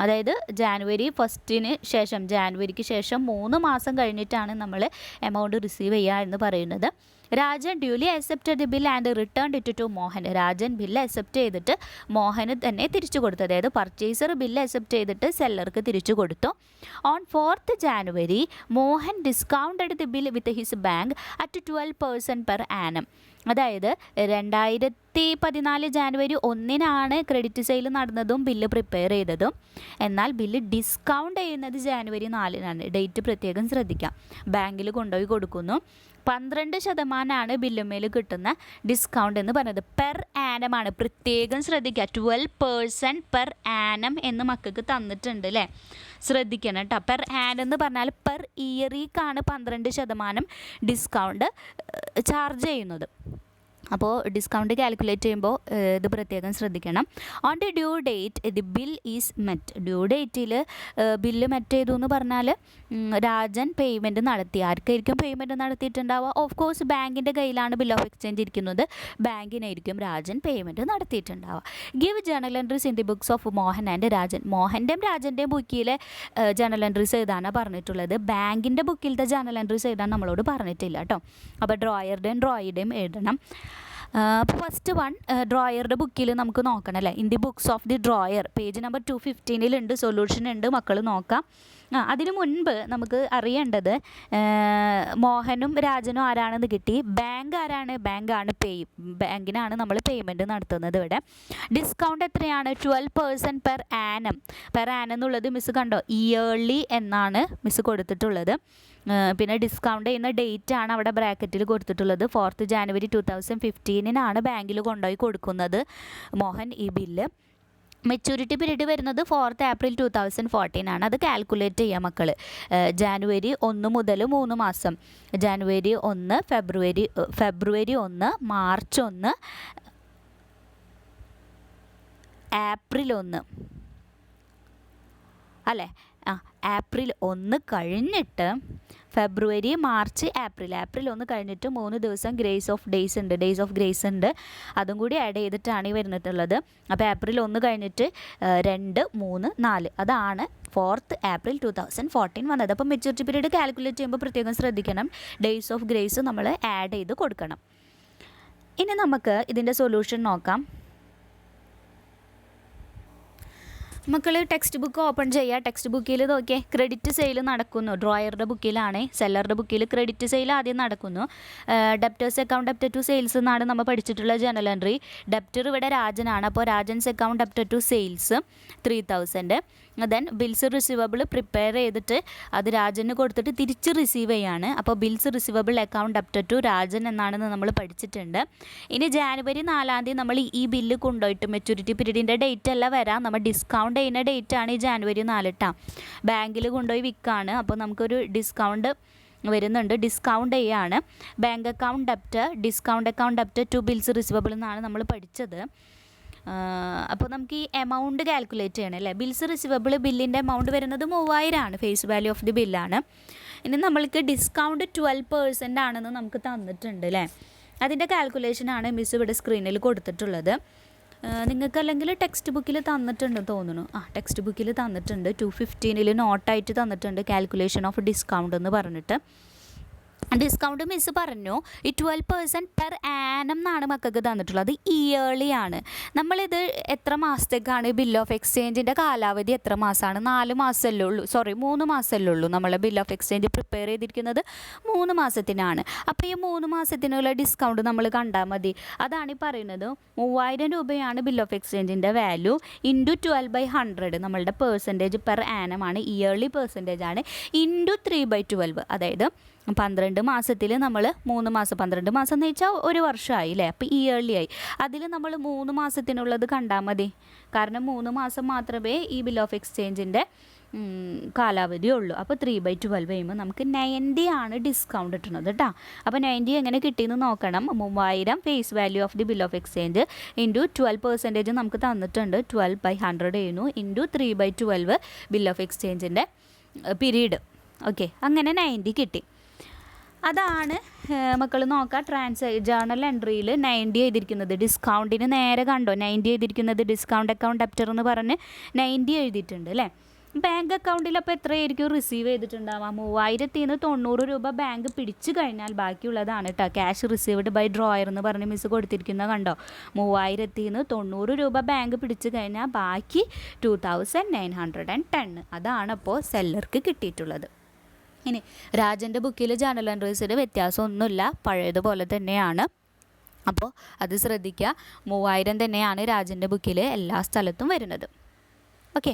അതായത് ജാനുവരി 1 ശേഷം, ജാനുവരിക്ക് ശേഷം 3 മാസം കഴിഞ്ഞിട്ടാണ് നമ്മൾ എമൗണ്ട് റിസീവ് ചെയ്യുക എന്ന് പറയുന്നത്. Rajan duly accepted the bill and return it to Mohan. Rajan bill accept ചെയ്തിട്ട് മോഹന് തന്നെ തിരിച്ചു കൊടുത്തു. അതായത് പർച്ചേസർ ബില്ല് അക്സെപ്റ്റ് ചെയ്തിട്ട് സെല്ലർക്ക് തിരിച്ചു കൊടുത്തു. On 4th January Mohan discounted the bill with his bank at 12% per annum. അതായത് 2014 ജാനുവരി 1 ക്രെഡിറ്റ് സെയിൽ നടന്നതും ബില്ല് പ്രിപ്പയർ ചെയ്തതും. എന്നാൽ ബില്ല് ഡിസ്കൗണ്ട് ചെയ്യുന്നത് ജാനുവരി 4 ഡേറ്റ് പ്രത്യേകം ശ്രദ്ധിക്കാം. ബാങ്കിൽ കൊണ്ടുപോയി കൊടുക്കുന്നു. 12% ബില്ലുമേൽ കിട്ടുന്ന ഡിസ്കൗണ്ട് എന്ന് പറയുന്നത്. പെർ ആനമാണ്, പ്രത്യേകം ശ്രദ്ധിക്കുക. 12% പെർ ആനം എന്ന് മക്കൾക്ക് തന്നിട്ടുണ്ട് അല്ലേ, ശ്രദ്ധിക്കണം കേട്ടോ. പെർ ആനം എന്ന് പറഞ്ഞാൽ പെർ ഇയറിക്കാണ് 12% ഡിസ്കൗണ്ട് ചാർജ് ചെയ്യുന്നത്. അപ്പോൾ ഡിസ്കൗണ്ട് കാൽക്കുലേറ്റ് ചെയ്യുമ്പോൾ ഇത് പ്രത്യേകം ശ്രദ്ധിക്കണം. On the due date the bill is met. Due ഡേറ്റിൽ ബില്ല് മെറ്റ് ചെയ്തു എന്ന് പറഞ്ഞാൽ രാജൻ പേയ്മെൻറ്റ് നടത്തി. ആർക്കായിരിക്കും പേയ്മെൻറ്റ് നടത്തിയിട്ടുണ്ടാവുക? ഓഫ് കോഴ്സ് ബാങ്കിൻ്റെ കയ്യിലാണ് ബിൽ ഓഫ് എക്സ്ചേഞ്ച് ഇരിക്കുന്നത്, ബാങ്കിനായിരിക്കും രാജൻ പേയ്മെൻറ്റ് നടത്തിയിട്ടുണ്ടാവുക. Give journal entries in the books of Mohan and Rajan. മോഹൻ്റെയും രാജൻ്റെയും ബുക്കിലെ ജേണൽ എൻട്രീസ് എഴുതാനാണ് പറഞ്ഞിട്ടുള്ളത്. ബാങ്കിൻ്റെ ബുക്കിലത്തെ ജേണൽ എൻട്രീസ് എഴുതാൻ നമ്മളോട് പറഞ്ഞിട്ടില്ല കേട്ടോ. അപ്പോൾ ഡ്രോയറുടെയും ഡ്രോയിയുടെയും എഴുതണം. അപ്പോൾ ഫസ്റ്റ് വൺ ഡ്രോയറുടെ ബുക്കിൽ നമുക്ക് നോക്കണം അല്ലേ. In the books of the drawer page number 215 solution ഉണ്ട്, മക്കൾ നോക്കാം. അതിനു മുൻപ് നമുക്ക് അറിയേണ്ടത് മോഹനും രാജനും ആരാണെന്ന് കിട്ടി. ബാങ്ക് ആരാണ്? ബാങ്കാണ് ബാങ്കിനാണ് നമ്മൾ പേയ്മെൻറ്റ് നടത്തുന്നത്. ഇവിടെ ഡിസ്കൗണ്ട് എത്രയാണ്? 12% പെർ ആനം. പെർ ആനം എന്നുള്ളത് മിസ് കണ്ടോ, ഇയർലി എന്നാണ് മിസ് കൊടുത്തിട്ടുള്ളത്. പിന്നെ ഡിസ്കൗണ്ട് ചെയ്യുന്ന ഡേറ്റ് ആണ് അവിടെ ബ്രാക്കറ്റിൽ കൊടുത്തിട്ടുള്ളത്. 4th January 2015 ബാങ്കിൽ കൊണ്ടുപോയി കൊടുക്കുന്നത് മോഹൻ ഈ ബില്ല്. മെച്യൂരിറ്റി പീരീഡ് വരുന്നത് 4th April 2014 അത് കാൽക്കുലേറ്റ് ചെയ്യാം മക്കൾ. ജാനുവരി 1 മുതൽ 3 മാസം. ജാനുവരി 1, ഫെബ്രുവരി 1, മാർച്ച് 1, ഏപ്രിൽ 1 അല്ലേ. ഏപ്രിൽ 1 കഴിഞ്ഞിട്ട് ഫെബ്രുവരി, മാർച്ച്, ഏപ്രിൽ 1 കഴിഞ്ഞിട്ട് 3 ദിവസം ഡേയ്സ് ഓഫ് ഗ്രേസ് ഉണ്ട്. അതും കൂടി ആഡ് ചെയ്തിട്ടാണ് ഈ വരുന്നിട്ടുള്ളത്. അപ്പോൾ ഏപ്രിൽ 1 കഴിഞ്ഞിട്ട് 2, 3, 4 അതാണ് 4th April 2014 വന്നത്. അപ്പോൾ മെച്യൂരിറ്റി പീരീഡ് കാൽക്കുലേറ്റ് ചെയ്യുമ്പോൾ പ്രത്യേകം ശ്രദ്ധിക്കണം, ഡേയ്സ് ഓഫ് ഗ്രേസ് നമ്മൾ ആഡ് ചെയ്ത് കൊടുക്കണം. ഇനി നമുക്ക് ഇതിൻ്റെ സൊല്യൂഷൻ നോക്കാം. മക്കൾ ടെക്സ്റ്റ് ബുക്ക് ഓപ്പൺ ചെയ്യുക. ടെക്സ്റ്റ് ബുക്കിൽ നോക്കിയേ, ക്രെഡിറ്റ് സെയിൽ നടക്കുന്നു. ഡ്രോയറുടെ ബുക്കിലാണ്, സെല്ലറുടെ ബുക്കിൽ ക്രെഡിറ്റ് സെയിൽ ആദ്യം നടക്കുന്നു. Debtors account debtor to sales എന്നാണ് നമ്മൾ പഠിച്ചിട്ടുള്ള ജേണൽ എൻട്രി. ഡെപ്റ്റർ ഇവിടെ രാജനാണ്, അപ്പോൾ Rajan's account debtor to sales 3000. Then bills receivable prepare ചെയ്തിട്ട് അത് രാജന് കൊടുത്തിട്ട് തിരിച്ച് റിസീവ് ചെയ്യാണ്. അപ്പോൾ bills receivable account debtor to Rajan എന്നാണെന്ന് നമ്മൾ പഠിച്ചിട്ടുണ്ട്. ഇനി ജാനുവരി 4 നമ്മൾ ഈ ബില്ല് കൊണ്ടുപോയിട്ട് മെച്യൂരിറ്റി പീരീഡിൻ്റെ ഡേറ്റ് അല്ല വരാം, നമ്മൾ ഡിസ്കൗണ്ട് ചെയ്യുന്ന ഡേറ്റാണ് ഈ ജാനുവരി 4 ബാങ്കിൽ കൊണ്ടുപോയി വിൽക്കുകയാണ്. അപ്പോൾ നമുക്കൊരു ഡിസ്കൗണ്ട് വരുന്നുണ്ട്, ഡിസ്കൗണ്ട് ചെയ്യാണ്. Bank account debtor, discount account debtor to bills receivable എന്നാണ് നമ്മൾ പഠിച്ചത്. അപ്പോൾ നമുക്ക് ഈ എമൗണ്ട് കാൽക്കുലേറ്റ് ചെയ്യണം അല്ലേ. ബിൽസ് റിസീവബിൾ ബില്ലിൻ്റെ എമൗണ്ട് വരുന്നത് 3000 ഫേസ് വാല്യൂ ഓഫ് ദി ബില്ലാണ്. ഇനി നമ്മൾക്ക് ഡിസ്കൗണ്ട് 12% ആണെന്ന് നമുക്ക് തന്നിട്ടുണ്ട് അല്ലേ. അതിൻ്റെ കാൽക്കുലേഷനാണ് മിസ് ഇവിടെ സ്ക്രീനിൽ കൊടുത്തിട്ടുള്ളത്. നിങ്ങൾക്ക് അല്ലെങ്കിൽ ടെക്സ്റ്റ് ബുക്കിൽ തന്നിട്ടുണ്ട് തോന്നുന്നു. ടെക്സ്റ്റ് ബുക്കിൽ തന്നിട്ടുണ്ട്. 215 നോട്ടായിട്ട് തന്നിട്ടുണ്ട് കാൽക്കുലേഷൻ ഓഫ് ഡിസ്കൗണ്ട് എന്ന് പറഞ്ഞിട്ട്. ഡിസ്കൗണ്ട് മിസ് പറഞ്ഞു ഈ 12% പെർ ആനം എന്നാണ് മക്കൾക്ക് തന്നിട്ടുള്ളത്. ഇയർലി ആണ്. നമ്മളിത് എത്ര മാസത്തേക്കാണ് ബിൽ ഓഫ് എക്സ്ചേഞ്ചിൻ്റെ കാലാവധി എത്ര മാസമാണ്? 4 മാസമല്ലേ ഉള്ളൂ, 3 മാസമല്ലേ ഉള്ളൂ. നമ്മൾ ബിൽ ഓഫ് എക്സ്ചേഞ്ച് പ്രിപ്പയർ ചെയ്തിരിക്കുന്നത് 3 മാസത്തിനാണ്. അപ്പോൾ ഈ 3 മാസത്തിനുള്ള ഡിസ്കൗണ്ട് നമ്മൾ കണ്ടാൽ മതി. അതാണ് ഈ പറയുന്നത്. 3000 രൂപയാണ് ബിൽ ഓഫ് എക്സ്ചേഞ്ചിൻ്റെ വാല്യൂ ഇൻറ്റു 12/100 നമ്മളുടെ പെർസെൻറ്റേജ് പെർ ആനമാണ്, ഇയർലി പെർസെൻറ്റേജ് ആണ്, ഇൻറ്റു 3/12. അതായത് 12 മാസത്തിൽ നമ്മൾ 3 മാസം, 12 മാസം എന്ന് വെച്ചാൽ 1 വർഷമായി അല്ലേ. അപ്പോൾ ഇയർലി ആയി. അതിൽ നമ്മൾ 3 മാസത്തിനുള്ളത് കണ്ടാൽ മതി. കാരണം 3 മാസം മാത്രമേ ഈ ബിൽ ഓഫ് എക്സ്ചേഞ്ചിൻ്റെ കാലാവധിയേ ഉള്ളൂ. അപ്പോൾ 3/12 ചെയ്യുമ്പോൾ നമുക്ക് 90 ആണ് ഡിസ്കൗണ്ട് കിട്ടുന്നത് കേട്ടോ. അപ്പോൾ 90 എങ്ങനെ കിട്ടിയെന്ന് നോക്കണം. 3000 face value of the bill of exchange into 12% നമുക്ക് തന്നിട്ടുണ്ട്. 12/100 ചെയ്യുന്നു ഇൻറ്റു 3/12 ബിൽ ഓഫ് എക്സ്ചേഞ്ചിൻ്റെ പീരീഡ്. ഓക്കെ, അങ്ങനെ 90 കിട്ടി. അതാണ് മക്കൾ നോക്കുക. ജേർണൽ എൻട്രിയിൽ 90 എഴുതിയിരിക്കുന്നത്. ഡിസ്കൗണ്ടിന് നേരെ കണ്ടോ 90 എഴുതിയിരിക്കുന്നത്. ഡിസ്കൗണ്ട് അക്കൗണ്ട് ഡെപ്റ്റർ എന്ന് പറഞ്ഞ് 90 എഴുതിയിട്ടുണ്ട് അല്ലേ. ബാങ്ക് അക്കൗണ്ടിൽ അപ്പോൾ എത്രയായിരിക്കും റിസീവ് ചെയ്തിട്ടുണ്ടാവുക? 3090 രൂപ ബാങ്ക് പിടിച്ചു കഴിഞ്ഞാൽ ബാക്കിയുള്ളതാണ് കേട്ടോ ക്യാഷ് റിസീവ്ഡ് ബൈ ഡ്രോയർ എന്ന് പറഞ്ഞ് മിസ് കൊടുത്തിരിക്കുന്നത് കണ്ടോ. 3090 രൂപ ബാങ്ക് പിടിച്ചു കഴിഞ്ഞാൽ ബാക്കി 2910. അതാണ് അപ്പോൾ സെല്ലർക്ക് കിട്ടിയിട്ടുള്ളത്. ഇനി രാജൻ്റെ ബുക്കിൽ ജേർണൽ എൻട്രീസിൽ വ്യത്യാസമൊന്നുമില്ല, പഴയതുപോലെ തന്നെയാണ്. അപ്പോൾ അത് ശ്രദ്ധിക്കുക. 3000 തന്നെയാണ് രാജൻ്റെ ബുക്കിൽ എല്ലാ സ്ഥലത്തും വരുന്നത്. ഓക്കെ.